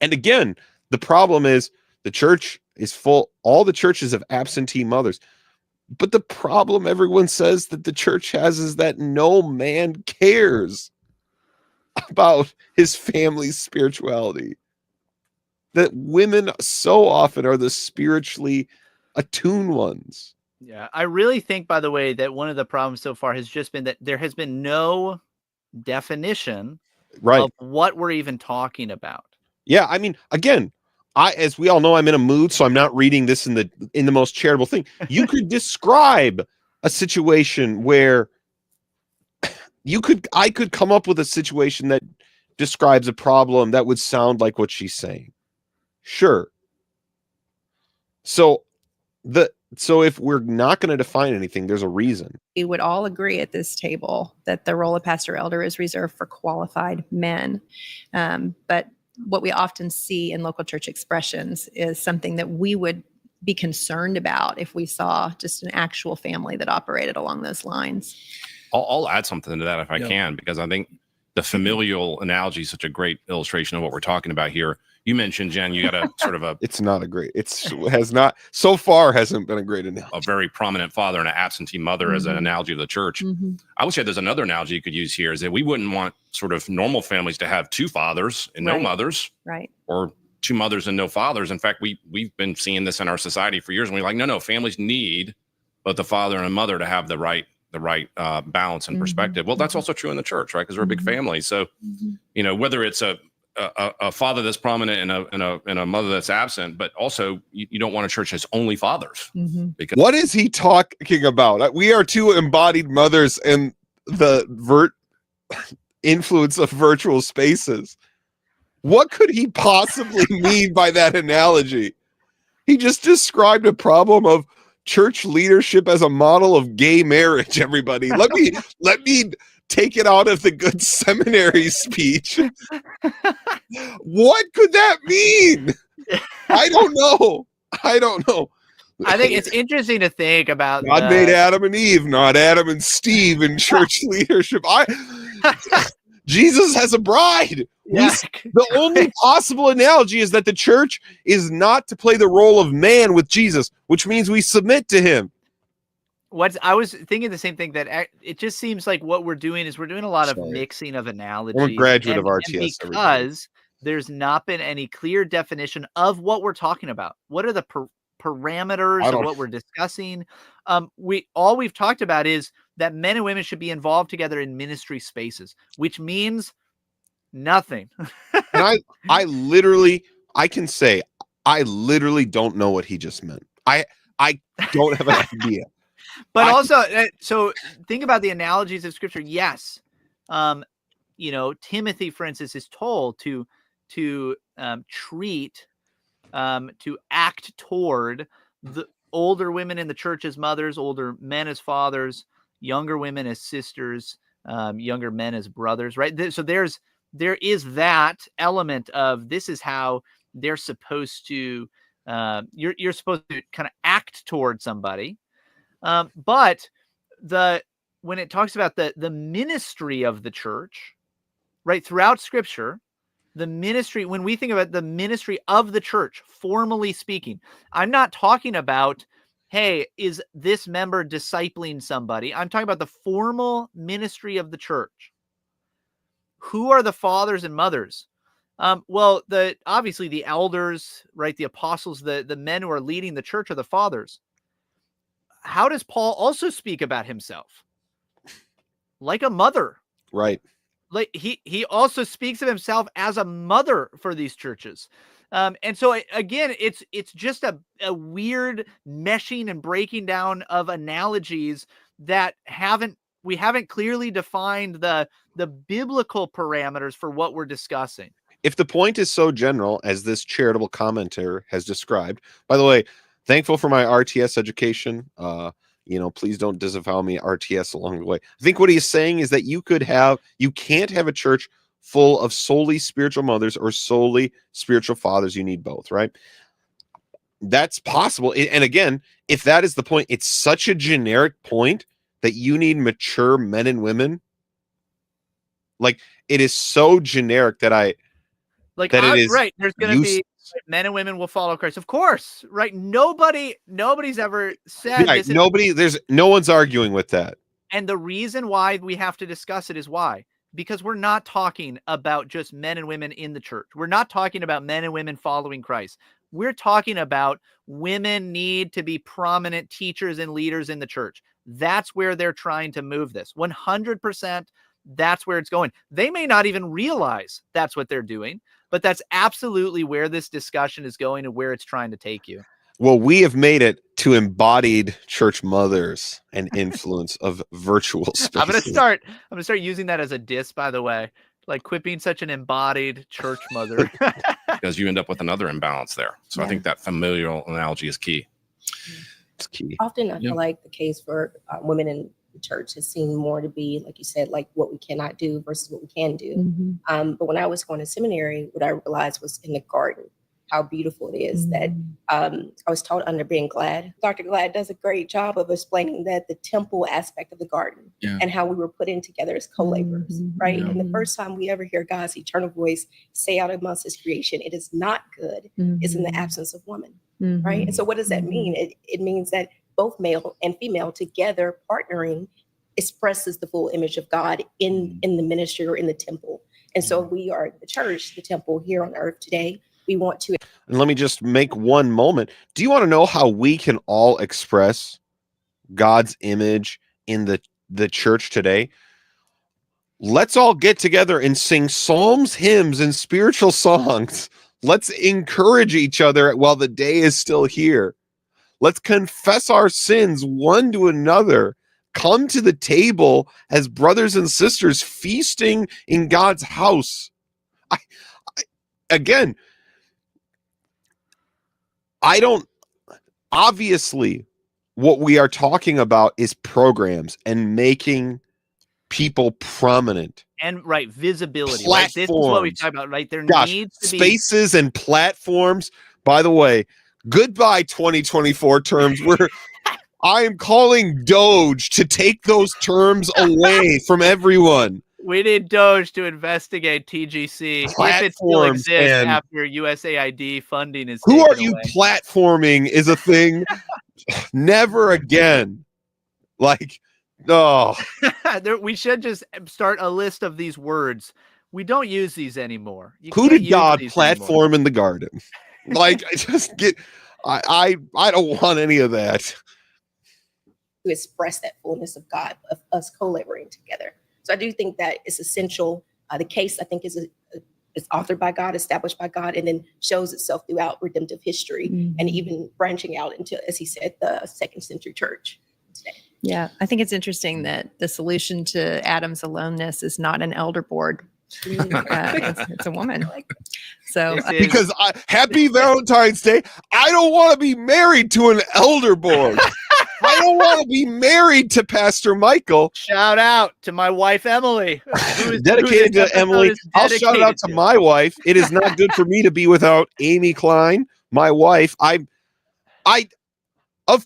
And again, the problem is the church is full. All the churches have absentee mothers. But the problem everyone says that the church has is that no man cares about his family's spirituality. that women so often are the spiritually attuned ones. Yeah, I really think, by the way, that one of the problems so far has just been that there has been no definition Right. of what we're even talking about. Yeah, I mean, again, as we all know, I'm in a mood, so I'm not reading this in the most charitable thing. You could describe a situation where I could come up with a situation that describes a problem that would sound like what she's saying. Sure. So if we're not going to define anything, there's a reason. We would all agree at this table that the role of pastor elder is reserved for qualified men. But what we often see in local church expressions is something that we would be concerned about if we saw just an actual family that operated along those lines. I'll add something to that if I can, because I think the familial analogy is such a great illustration of what we're talking about here. You mentioned, Jen, you got a sort of a it's not a great, so far hasn't been a great analogy. A very prominent father and an absentee mother as an analogy of the church. I would say there's another analogy you could use here, is that we wouldn't want sort of normal families to have two fathers and no mothers, right? Or two mothers and no fathers. In fact, we've been seeing this in our society for years, and we're like, no, families need both the father and a mother to have the right balance and perspective. Well, that's also true in the church, right? Because we're a big family. So, whether it's a father that's prominent and a mother that's absent, but also you don't want a church that's only fathers. Because what is he talking about? We are two embodied mothers and the influence of virtual spaces. What could he possibly mean by that analogy? He just described a problem of church leadership as a model of gay marriage. Everybody, let me take it out of the good seminary speech. What could that mean? I don't know. I think it's interesting to think about. God made Adam and Eve, not Adam and Steve in church leadership. Jesus has a bride. Yeah. The only possible analogy is that the church is not to play the role of man with Jesus, which means we submit to him. I was thinking the same thing, that it just seems like what we're doing is we're doing a lot of mixing of analogies. I'm a graduate of RTS. And because there's not been any clear definition of what we're talking about. What are the parameters of what we're discussing? All we've talked about is that men and women should be involved together in ministry spaces, which means nothing. And I literally don't know what he just meant. I don't have an idea. But also, so think about the analogies of scripture. Yes. Timothy, for instance, is told to treat, to act toward the older women in the church as mothers, older men as fathers, younger women as sisters, younger men as brothers, right? So there is that element of, this is how they're supposed to, you're supposed to kind of act toward somebody. But when it talks about the ministry of the church, right, throughout scripture, the ministry, when we think about the ministry of the church, formally speaking, I'm not talking about, hey, is this member discipling somebody? I'm talking about the formal ministry of the church. Who are the fathers and mothers? Well, obviously the elders, right? The apostles, the men who are leading the church are the fathers. How does Paul also speak about himself? Like a mother. Right. Like he also speaks of himself as a mother for these churches. And so again, it's just a weird meshing and breaking down of analogies that we haven't clearly defined the biblical parameters for what we're discussing. If the point is so general as this charitable commenter has described, by the way, thankful for my RTS education. Please don't disavow me RTS along the way. I think what he's saying is that you can't have a church full of solely spiritual mothers or solely spiritual fathers. You need both, right? That's possible. And again, if that is the point, it's such a generic point that you need mature men and women. Like, it is so generic that it is right. There's going to be men and women will follow Christ, of course, right? Nobody's ever said this. No one's arguing with that. And the reason why we have to discuss it is why? because we're not talking about just men and women in the church. We're not talking about men and women following Christ. We're talking about women need to be prominent teachers and leaders in the church. That's where they're trying to move this. 100%, that's where it's going. They may not even realize that's what they're doing, but that's absolutely where this discussion is going and where it's trying to take you. Well, we have made it to embodied church mothers and influence of virtual spaces. I'm gonna start using that as a diss, by the way. Like, quit being such an embodied church mother. Because you end up with another imbalance there. So I think that familial analogy is key. It's key. Often I feel like the case for women in the church has seemed more to be, like you said, like what we cannot do versus what we can do. But when I was going to seminary, what I realized was in the garden, how beautiful it is that I was taught under being Glad. Dr. Glad does a great job of explaining that the temple aspect of the garden and how we were put in together as co-laborers, right? And the first time we ever hear God's eternal voice say out amongst his creation, it is not good, is in the absence of woman, right? And so what does that mean? It means that both male and female together partnering expresses the full image of God in the ministry or in the temple. And so we are the church, the temple here on earth today. We want to. And let me just make one moment. Do you want to know how we can all express God's image in the church today? Let's all get together and sing psalms, hymns, and spiritual songs. Let's encourage each other while the day is still here. Let's confess our sins one to another. Come to the table as brothers and sisters feasting in God's house. Again, I don't, obviously, what we are talking about is programs and making people prominent. And visibility. Platforms. Right? This is what we talk about, right? There needs to be spaces and platforms. By the way, goodbye 2024 terms. I am calling Doge to take those terms away from everyone. We need Doge to investigate TGC if it still exists after USAID funding is Who taken are you away. platforming is a thing. Never again. Like, oh. We should just start a list of these words. We don't use these anymore. Who did God platform in the garden? Like, I don't want any of that. To express that fullness of God, of us co-laboring together. So I do think that it's essential. The case, I think, is authored by God, established by God, and then shows itself throughout redemptive history and even branching out into, as he said, the second century church today. Yeah, I think it's interesting that the solution to Adam's aloneness is not an elder board. It's a woman. So because happy Valentine's Day. I don't want to be married to an elder board. I don't want to be married to Pastor Michael. Shout out to my wife, Emily. Dedicated to Emily. I'll shout out to my wife. It is not good for me to be without Amy Klein, my wife. Of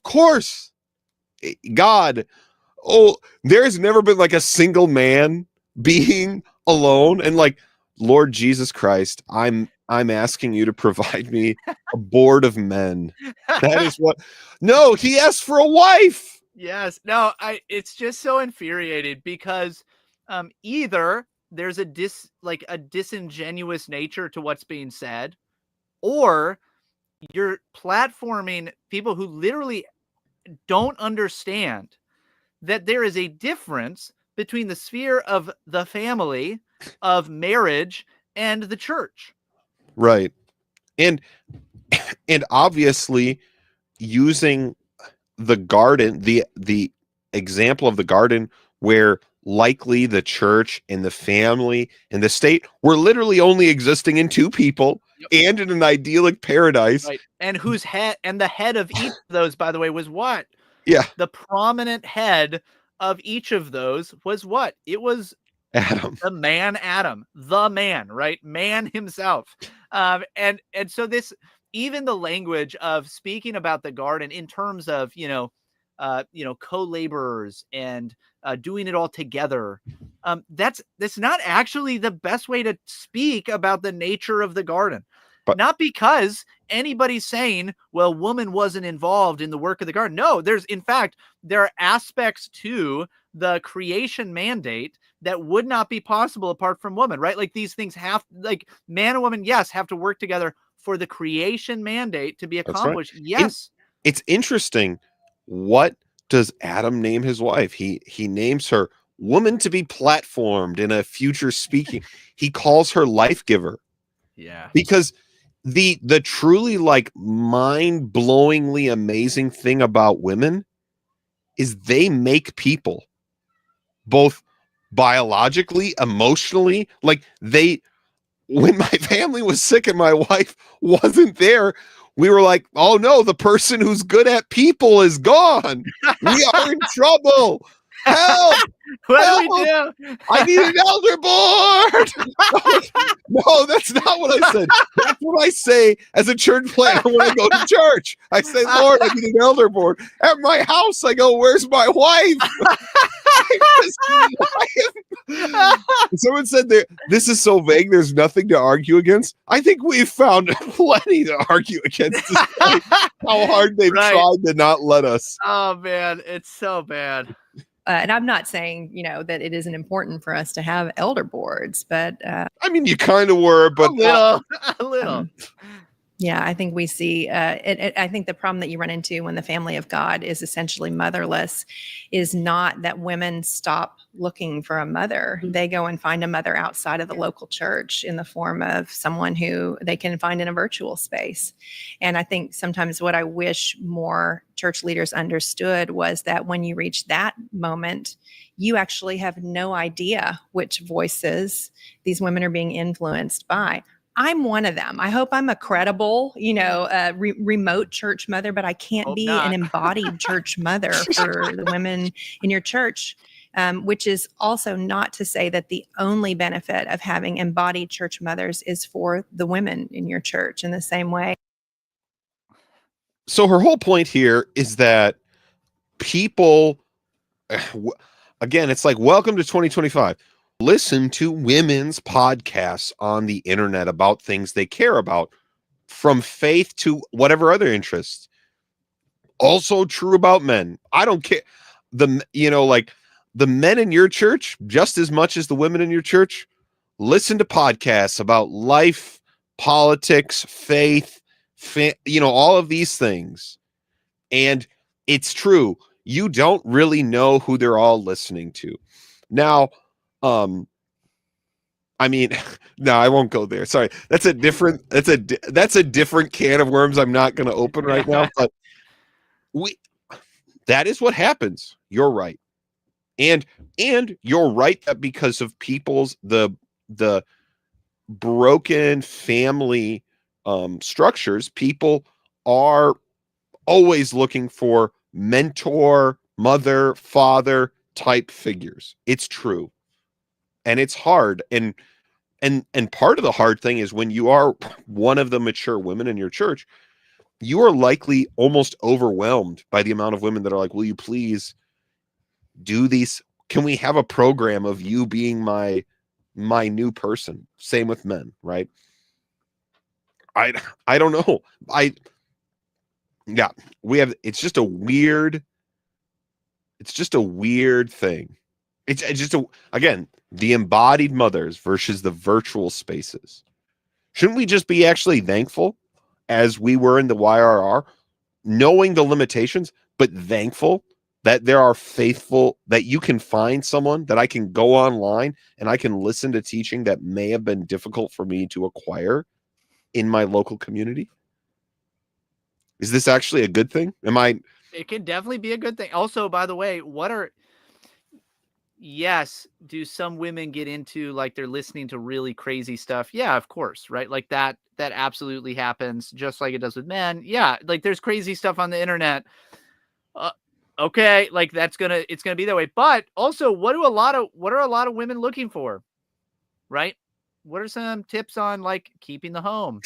course, God. Oh, there's never been like a single man being alone and like, Lord Jesus Christ, I'm asking you to provide me a board of men. That is what. No, he asked for a wife. Yes. No, it's just so infuriating because either there's a disingenuous nature to what's being said, or you're platforming people who literally don't understand that there is a difference between the sphere of the family, of marriage, and the church. Right. And obviously using the garden, the example of the garden where likely the church and the family and the state were literally only existing in two people and in an idyllic paradise. Right. And whose head, and the head of each of those, by the way, was what? Yeah. The prominent head of each of those was what? It was Adam. The man Adam, the man, right? Man himself. And so this, even the language of speaking about the garden in terms of, co-laborers and doing it all together. That's not actually the best way to speak about the nature of the garden. not because anybody's saying, well, woman wasn't involved in the work of the garden. No, in fact, there are aspects to the creation mandate that would not be possible apart from woman, right? Like these things like man and woman, yes, have to work together for the creation mandate to be accomplished. Right. Yes. It's interesting. What does Adam name his wife? He names her woman to be platformed in a future speaking. He calls her life giver. Yeah. Because the truly like mind-blowingly amazing thing about women is they make people, both biologically, emotionally. Like when my family was sick and my wife wasn't there, we were like, oh no, the person who's good at people is gone. We are in trouble. Help! What do we do? I need an elder board. No, that's not what I said. That's what I say as a church planter when I go to church. I say, Lord, I need an elder board. At my house, I go, where's my wife? Someone said this is so vague, there's nothing to argue against. I think we've found plenty to argue against, despite how hard they've tried to not let us. Oh, man, it's so bad. And I'm not saying, that it isn't important for us to have elder boards, but I mean, you kind of were, but a little. Yeah, I think we see, I think the problem that you run into when the family of God is essentially motherless is not that women stop looking for a mother. They go and find a mother outside of the local church in the form of someone who they can find in a virtual space. And I think sometimes what I wish more church leaders understood was that when you reach that moment, you actually have no idea which voices these women are being influenced by. I'm one of them. I hope I'm a credible, remote church mother, but I can't be an embodied church mother for the women in your church, which is also not to say that the only benefit of having embodied church mothers is for the women in your church in the same way. So her whole point here is that people, again, it's like, welcome to 2025. Listen to women's podcasts on the internet about things they care about, from faith to whatever other interests. Also true about men. I don't care. The men in your church, just as much as the women in your church, listen to podcasts about life, politics, faith, all of these things. And it's true. You don't really know who they're all listening to. Now, I mean, no, I won't go there. Sorry. That's a different can of worms I'm not going to open right now, but that is what happens. You're right. And you're right that because of the broken family structures, people are always looking for mentor, mother, father type figures. It's true. And it's hard. And part of the hard thing is when you are one of the mature women in your church, you are likely almost overwhelmed by the amount of women that are like, will you please do these? Can we have a program of you being my new person? Same with men, right? I don't know. It's just a weird thing. It's just again, the embodied mothers versus the virtual spaces. Shouldn't we just be actually thankful, as we were in the YRR, knowing the limitations, but thankful that there are faithful, that you can find someone that I can go online and I can listen to teaching that may have been difficult for me to acquire in my local community? Is this actually a good thing? It can definitely be a good thing. Also, by the way, yes, do some women get into, like, they're listening to really crazy stuff? Yeah, of course, right? Like that absolutely happens, just like it does with men. Yeah, like there's crazy stuff on the internet. Okay, like it's gonna be that way. But also, what are a lot of women looking for? Right? What are some tips on like keeping the home?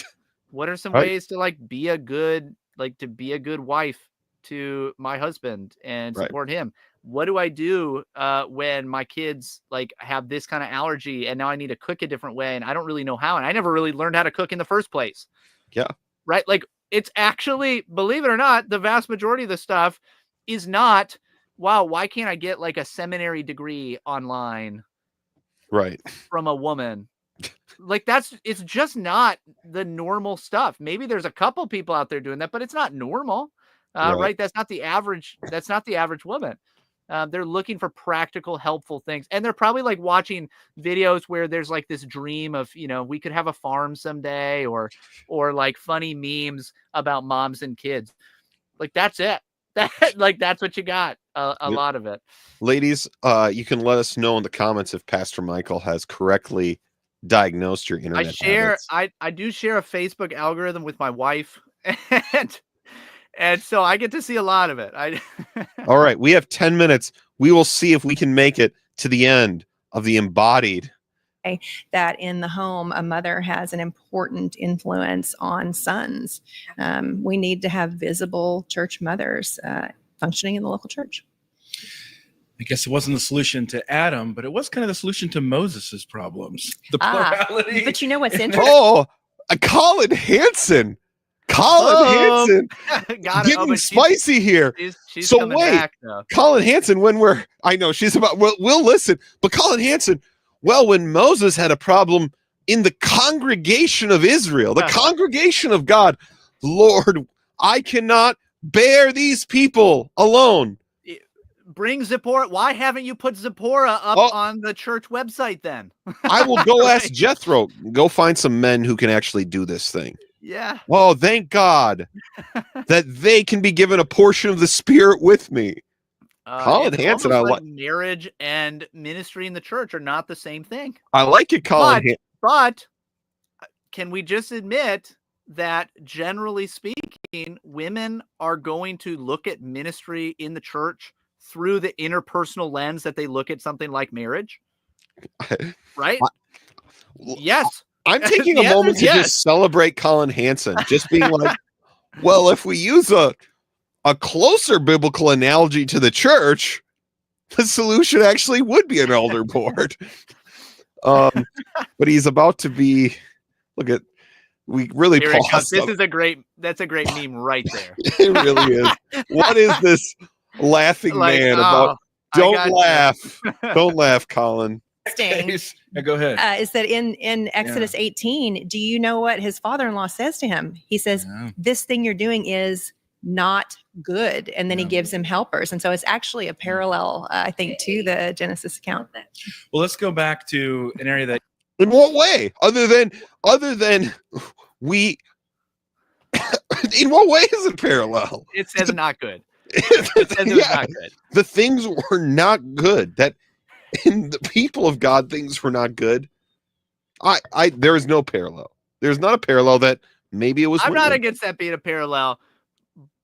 What are some ways to be a good wife to my husband and support him? What do I do when my kids have this kind of allergy and now I need to cook a different way and I don't really know how, and I never really learned how to cook in the first place, Yeah. Right? Like, it's actually, believe it or not, the vast majority of the stuff is not, wow, why can't I get like a seminary degree online Right. from a woman? Like, it's just not the normal stuff. Maybe there's a couple people out there doing that, but it's not normal. Right. Right? That's not the average woman. They're looking for practical, helpful things. And they're probably like watching videos where there's like this dream of, we could have a farm someday, or like funny memes about moms and kids. Like, that's it. That's what you got. A lot of it. Ladies, you can let us know in the comments if Pastor Michael has correctly diagnosed your internet habits. I do share a Facebook algorithm with my wife, and so I get to see a lot of it. All right, we have 10 minutes. We will see if we can make it to the end of the embodied. That in the home, a mother has an important influence on sons. We need to have visible church mothers functioning in the local church. I guess it wasn't the solution to Adam, but it was kind of the solution to Moses's problems. The plurality. But you know what's interesting? Oh, Colin Hansen. Hansen. Getting spicy here. She's so coming wait, back, though. Colin Hansen, I know she's about, we'll listen, but Colin Hansen, when Moses had a problem in the congregation of Israel, the congregation of God, Lord, I cannot bear these people alone. Bring Zipporah. Why haven't you put Zipporah up on the church website then? I will go ask Jethro. Go find some men who can actually do this thing. Yeah. Oh, thank God that they can be given a portion of the Spirit with me. Colin Hansen, I like. Marriage and ministry in the church are not the same thing. I like it, Colin. But can we just admit that generally speaking, women are going to look at ministry in the church through the interpersonal lens that they look at something like marriage? Right? Yes. I'm taking a moment to just celebrate Colin Hansen, just being like, well, if we use a closer biblical analogy to the church, the solution actually would be an elder board. But he's about to be, we really paused. That's a great meme right there. It really is. What is this laughing man about? Don't laugh. Don't laugh, Colin. Go ahead. Is that in Exodus 18, do you know what his father-in-law says to him? He says, this thing you're doing is not good. And then he gives him helpers. And so it's actually a parallel, I think, to the Genesis account. Well, let's go back to an area that. In what way? Other than we, in what way is it parallel? It says not good. It says it was not good. The things were not good. That in the people of God, things were not good. There is no parallel. There's not a parallel that maybe it was. I'm not against that being a parallel,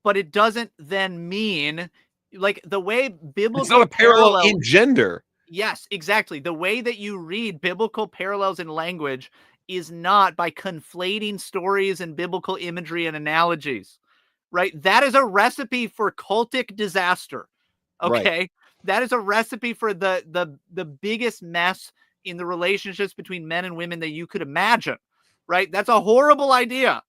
but it doesn't then mean like the way biblical. It's not a parallel in gender. Yes, exactly. The way that you read biblical parallels in language is not by conflating stories and biblical imagery and analogies, right? That is a recipe for cultic disaster. Okay. Right. That is a recipe for the biggest mess in the relationships between men and women that you could imagine, right? That's a horrible idea.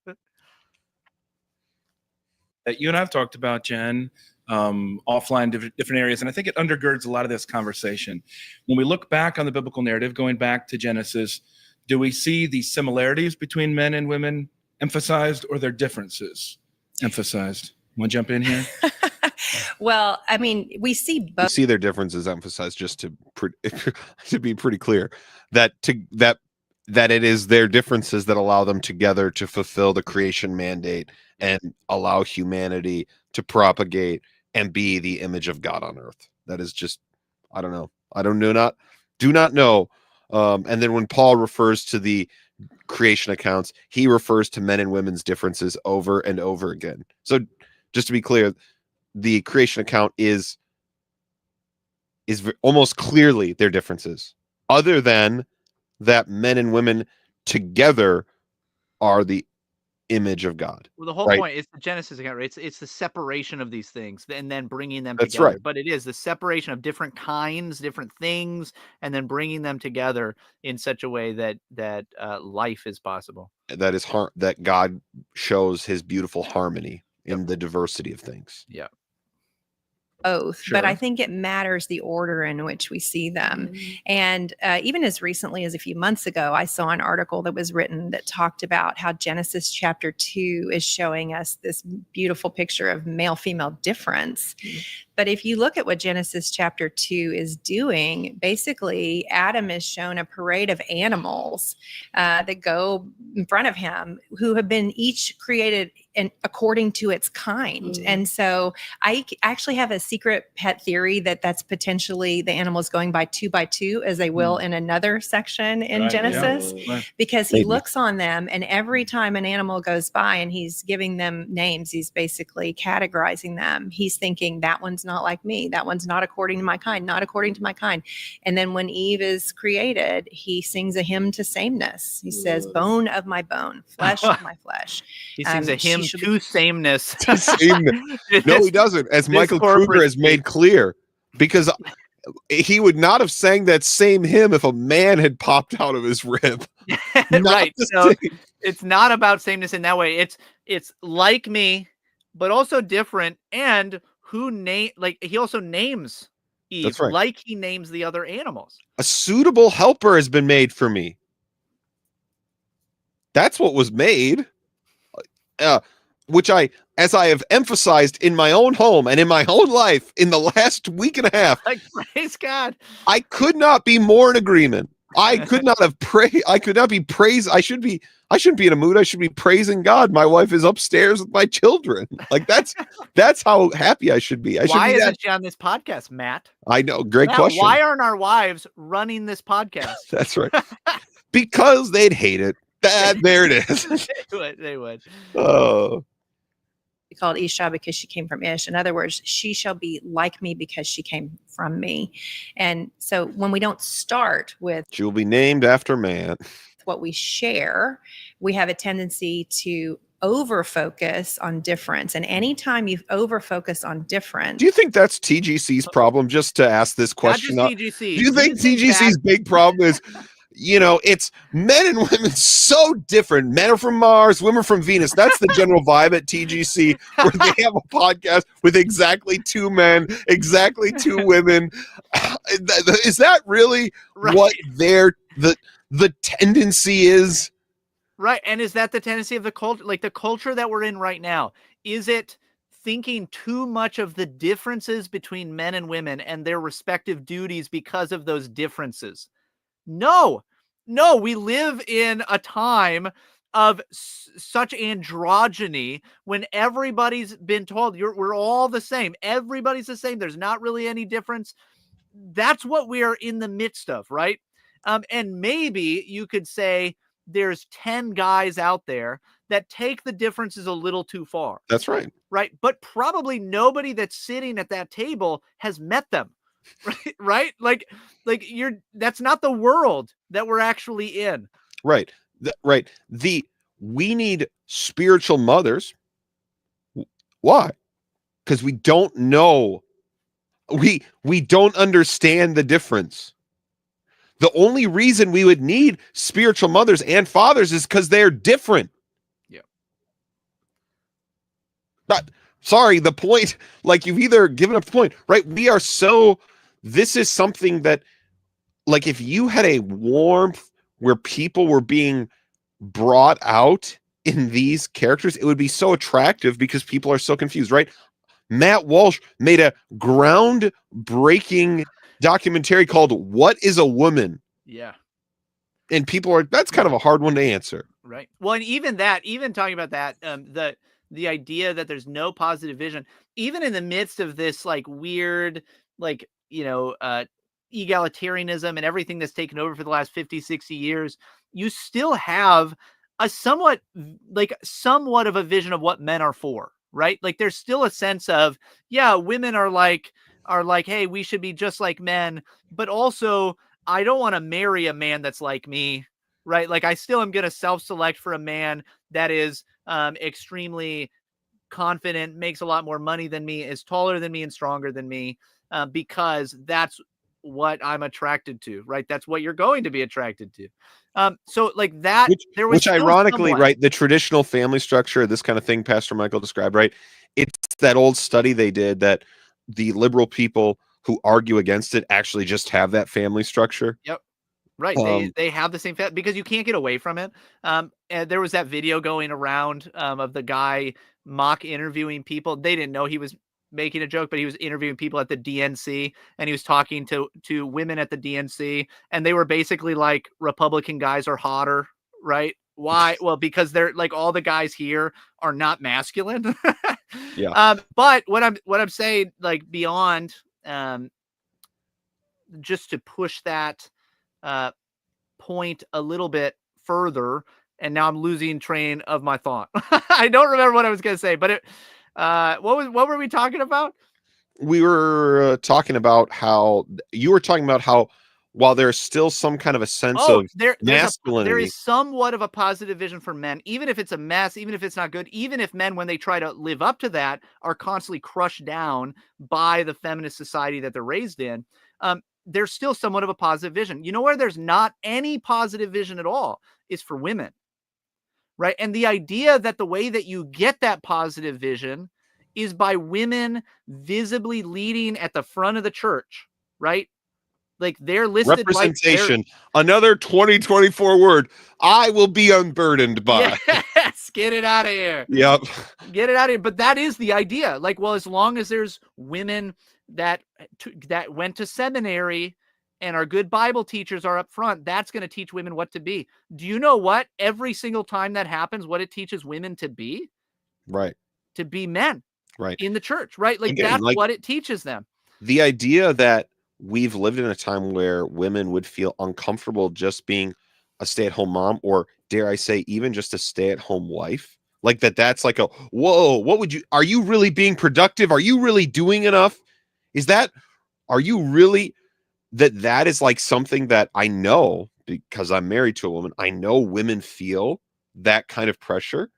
That you and I've talked about, Jen, offline, different areas. And I think it undergirds a lot of this conversation. When we look back on the biblical narrative, going back to Genesis, do we see the similarities between men and women emphasized or their differences emphasized? Want to jump in here? Well, I mean, we see both. We see their differences emphasized, just to be pretty clear, that it is their differences that allow them together to fulfill the creation mandate and allow humanity to propagate and be the image of God on earth. That is just, I don't know. I do not know. And then when Paul refers to the creation accounts, he refers to men and women's differences over and over again. So just to be clear, the creation account is almost clearly their differences, other than that men and women together are the image of God. Well, the whole Right. point is the Genesis account, right? It's the separation of these things and then bringing them That's together. right. But it is the separation of different kinds, different things, and then bringing them together in such a way that life is possible. That is that God shows his beautiful harmony in the diversity of things. Yeah. Both, but I Sure. think it matters the order in which we see them. And even as recently as a few months ago, I saw an article that was written that talked about how Genesis chapter 2 is showing us this beautiful picture of male-female difference. But if you look at what Genesis chapter 2 is doing, basically Adam is shown a parade of animals that go in front of him who have been each created according to its kind. And so I actually have a secret pet theory that that's potentially the animals going by two, as they will in another section in Genesis, because he looks on them, and every time an animal goes by and he's giving them names, he's basically categorizing them. He's thinking that one's not like me. That one's not according to my kind, not according to my kind. And then when Eve is created, he sings a hymn to sameness. He says, bone of my bone, flesh of my flesh. He sings a hymn she should to sameness. To sameness. No, he doesn't, as Michael Kruger has made clear, because he would not have sang that same hymn if a man had popped out of his rib. Right. So it's not about sameness in that way. It's like me, but also different. And he also names Eve. That's right. Like he names the other animals. A suitable helper has been made for me. That's what was made. Which as I have emphasized in my own home and in my own life in the last week and a half, Like, praise God. I could not be more in agreement. I could not have I could not be praised. I shouldn't be in a mood. I should be praising God. My wife is upstairs with my children. Like that's how happy I should be. Why isn't she on this podcast, Matt? I know. Great Matt, question. why aren't our wives running this podcast? That's right. Because they'd hate it. There it is. They would. Oh. called Isha because she came from Ish. In other words, she shall be like me because she came from me. And so when we don't start with She will be named after man. what we share, we have a tendency to over focus on difference. And anytime you over focus on difference, Do you think that's TGC's problem? Just to ask this question. Not just TGC. Do you think TGC's big problem is, it's men and women so different. Men are from Mars, women are from Venus. That's the general vibe at TGC, where they have a podcast with exactly two men, exactly two women. Is that really what the tendency is? Right. And is that the tendency of the culture, like the culture that we're in right now? Is it thinking too much of the differences between men and women and their respective duties because of those differences? No, we live in a time of such androgyny when everybody's been told we're all the same. Everybody's the same. There's not really any difference. That's what we are in the midst of, right? And maybe you could say there's 10 guys out there that take the differences a little too far. That's right. Right. But probably nobody that's sitting at that table has met them. Right. Like that's not the world that we're actually in. Right. We need spiritual mothers. Why? Because we don't know. We don't understand the difference. The only reason we would need spiritual mothers and fathers is because they're different. Yeah. Sorry, the point, like you've either given up the point, right? This is something that, like, if you had a warmth where people were being brought out in these characters, it would be so attractive because people are so confused, right? Matt Walsh made a groundbreaking documentary called What is a Woman? Yeah. And that's kind of a hard one to answer. Right. Well, and even talking about that, the idea that there's no positive vision, even in the midst of this like weird, like, egalitarianism and everything that's taken over for the last 50, 60 years, you still have a somewhat of a vision of what men are for, right? Like there's still a sense of, yeah, women are like, hey, we should be just like men, but also I don't want to marry a man that's like me, right? Like I still am going to self-select for a man that is extremely confident, makes a lot more money than me, is taller than me and stronger than me, because that's what I'm attracted to, right? That's what you're going to be attracted to. So like that, there was which ironically, somewhat, right, the traditional family structure, this kind of thing Pastor Michael described, right? It's that old study they did that the liberal people who argue against it actually just have that family structure. Yep. Right. They have the same because you can't get away from it. And there was that video going around of the guy mock interviewing people. They didn't know he was making a joke, but he was interviewing people at the DNC, and he was talking to women at the DNC, and they were basically like, Republican guys are hotter, right? Why? Well, because they're like, all the guys here are not masculine. Yeah. But what I'm saying, like, beyond just to push that point a little bit further, and now I'm losing train of my thought. I don't remember what I was going to say, but what were we talking about? We were talking about how you were talking about how while there's still some kind of a sense of masculinity, there is somewhat of a positive vision for men, even if it's a mess, even if it's not good, even if men, when they try to live up to that, are constantly crushed down by the feminist society that they're raised in. There's still somewhat of a positive vision. You know where there's not any positive vision at all is for women, right? And the idea that the way that you get that positive vision is by women visibly leading at the front of the church, right? Like, they're listed representation, another 2024 word. I will be unburdened by. Yes, get it out of here. Yep. Get it out of here. But that is the idea. Like, well, as long as there's women that went to seminary and our good Bible teachers are up front, that's going to teach women what to be. Do you know what? Every single time that happens, what it teaches women to be? Right. To be men. Right. In the church, right? Like, again, that's like, what it teaches them. The idea that we've lived in a time where women would feel uncomfortable just being a stay-at-home mom, or dare I say, even just a stay-at-home wife, like that's like a, whoa, what would you, are you really being productive? Are you really doing enough? Are you really, that is like something that I know, because I'm married to a woman, I know women feel that kind of pressure.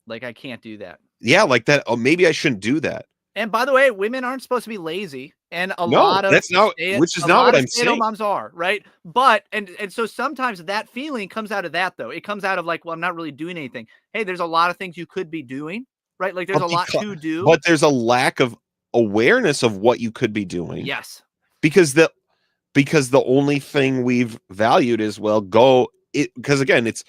Like, I can't do that. Yeah, like that. Oh, maybe I shouldn't do that. And by the way, women aren't supposed to be lazy, and that's not, which is not what I'm saying. Moms are, right? But and so sometimes that feeling comes out of that, though. It comes out of like, well, I'm not really doing anything. Hey, there's a lot of things you could be doing, right? Like, there's a lot to do, but there's a lack of awareness of what you could be doing. Yes, because the only thing we've valued is, well, because again, it's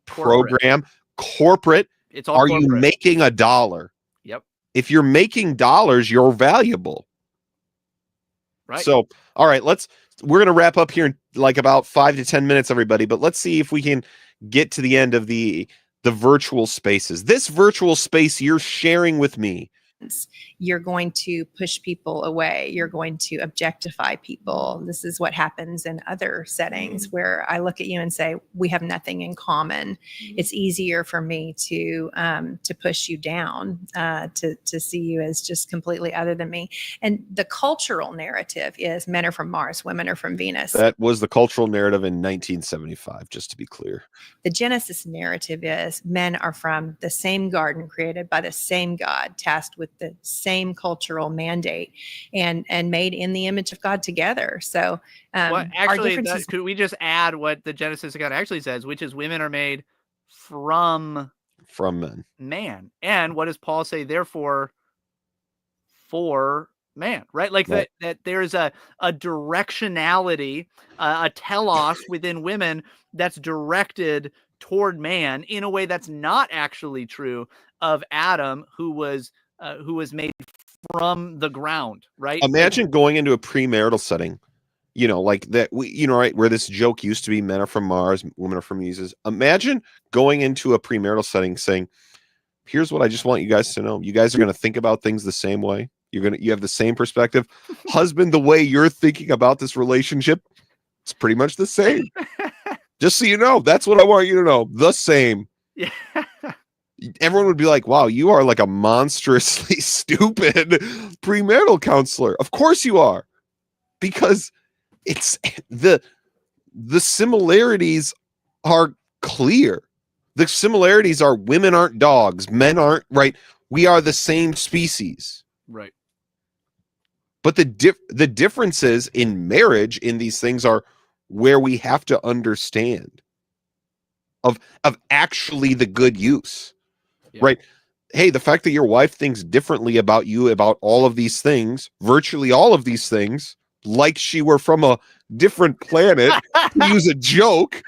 corporate. It's all corporate. You making $1? Yep. If you're making dollars, you're valuable. Right. So, all right, we're going to wrap up here in like about 5 to 10 minutes, everybody, but let's see if we can get to the end of the virtual spaces. This virtual space you're sharing with me. You're going to push people away. You're going to objectify people. This is what happens in other settings where I look at you and say, we have nothing in common. It's easier for me to push you down, to see you as just completely other than me. And the cultural narrative is men are from Mars, women are from Venus. That was the cultural narrative in 1975, just to be clear. The Genesis narrative is men are from the same garden created by the same God, tasked with the same cultural mandate and made in the image of God together. So actually, could we just add what the Genesis account actually says, which is women are made from man. And what does Paul say? Therefore, for man, right? Like that there's a directionality, a telos within women that's directed toward man in a way that's not actually true of Adam, who was made from the ground, right? Imagine going into a premarital setting, like that, right, where this joke used to be men are from Mars, women are from Venus. Imagine going into a premarital setting saying, here's what I just want you guys to know. You guys are going to think about things the same way. You have the same perspective. Husband, the way you're thinking about this relationship, it's pretty much the same. Just so you know, that's what I want you to know. The same. Yeah. Everyone would be like, wow, you are like a monstrously stupid premarital counselor. Of course you are. Because it's the similarities are clear. The similarities are women aren't dogs, men aren't, right? We are the same species. Right. But the differences in marriage in these things are where we have to understand of actually the good use. Yeah. Right? Hey, the fact that your wife thinks differently about you about all of these things, virtually all of these things, like she were from a different planet, to use a joke,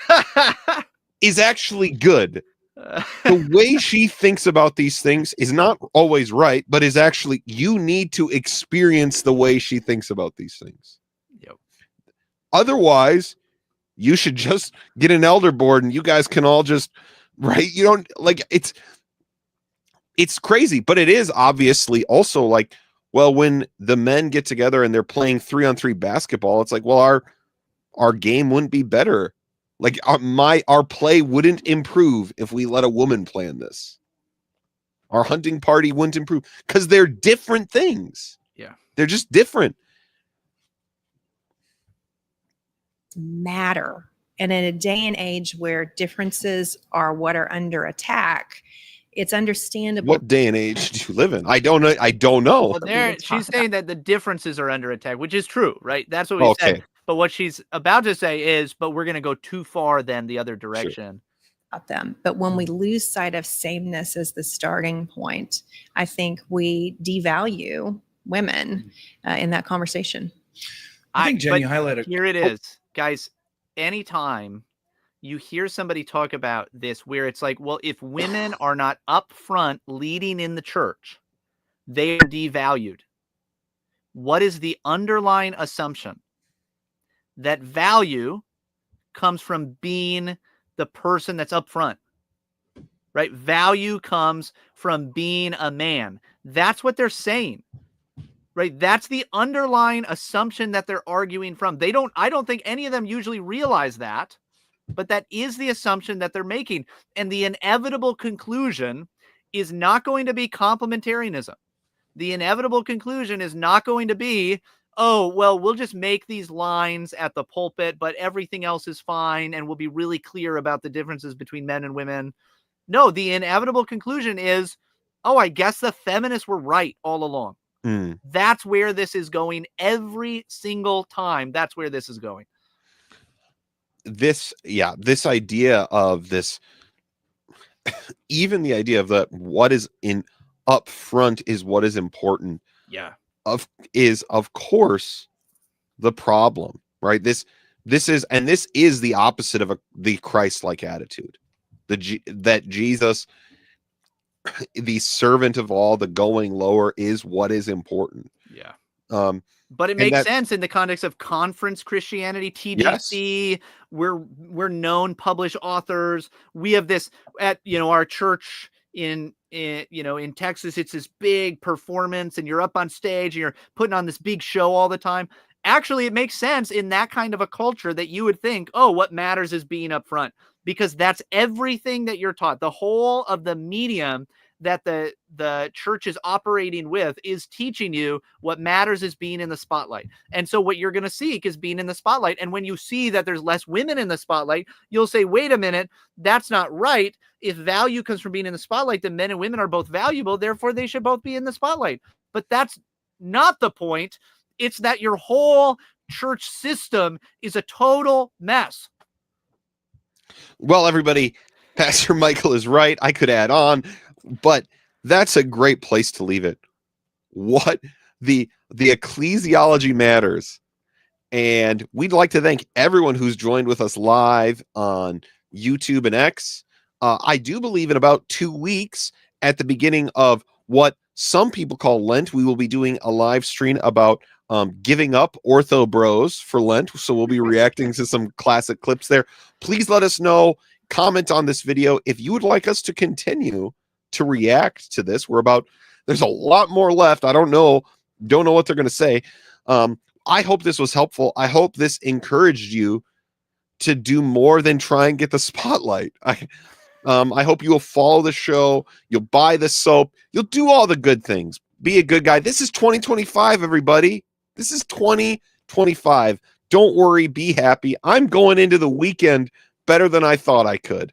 is actually good. The way she thinks about these things is not always right, but is actually, you need to experience the way she thinks about these things. Yep. Otherwise, you should just get an elder board and you guys can all just, right? You don't like, it's crazy, but it is obviously also like, well, when the men get together and they're playing 3-on-3 basketball, it's like, well, our game wouldn't be better. Like our play wouldn't improve if we let a woman play in this. Our hunting party wouldn't improve because they're different things. Yeah. They're just different. Matter. And in a day and age where differences are what are under attack, it's understandable. What day and age do you live in? I don't know. I don't know. Well, she's saying that the differences are under attack, which is true, right? That's what we said. But what she's about to say is, but we're going to go too far then the other direction. About them. But when we lose sight of sameness as the starting point, I think we devalue women in that conversation. I think, Jen, you highlighted. Here it is, guys. Anytime you hear somebody talk about this, where it's like, well, if women are not up front leading in the church, they are devalued. What is the underlying assumption? That value comes from being the person that's up front, right? Value comes from being a man. That's what they're saying, right? That's the underlying assumption that they're arguing from. I don't think any of them usually realize that, but that is the assumption that they're making. And the inevitable conclusion is not going to be complementarianism. The inevitable conclusion is not going to be, oh, well, we'll just make these lines at the pulpit, but everything else is fine, and we'll be really clear about the differences between men and women. No, the inevitable conclusion is, oh, I guess the feminists were right all along. That's where this is going every single time. That's where this is going. This idea of this, even the idea of that, what is in up front is what is important. Yeah. Of course the problem, right? This is the opposite of the Christ-like attitude. That Jesus, the servant of all, the going lower, is what is important. Yeah. But it makes sense in the context of conference Christianity, TGC. Yes. We're known published authors. We have this at our church in Texas. It's this big performance, and you're up on stage and you're putting on this big show all the time. Actually, it makes sense in that kind of a culture that you would think, oh, what matters is being up front, because that's everything that you're taught. The whole of the medium that the church is operating with is teaching you what matters is being in the spotlight. And so what you're going to seek is being in the spotlight. And when you see that there's less women in the spotlight, you'll say, wait a minute, that's not right. If value comes from being in the spotlight, then men and women are both valuable. Therefore, they should both be in the spotlight. But that's not the point. It's that your whole church system is a total mess. Well, everybody, Pastor Michael is right. I could add on, but that's a great place to leave it. What the ecclesiology matters. And we'd like to thank everyone who's joined with us live on YouTube and X. I do believe in about 2 weeks, at the beginning of what some people call Lent, we will be doing a live stream about giving up Ortho Bros for Lent. So we'll be reacting to some classic clips there. Please let us know, comment on this video if you would like us to continue to react to this. There's a lot more left. I don't know what they're going to say. I hope this was helpful. I hope this encouraged you to do more than try and get the spotlight. I hope you will follow the show. You'll buy the soap. You'll do all the good things. Be a good guy. This is 2025, everybody. This is 2025. Don't worry. Be happy. I'm going into the weekend better than I thought I could.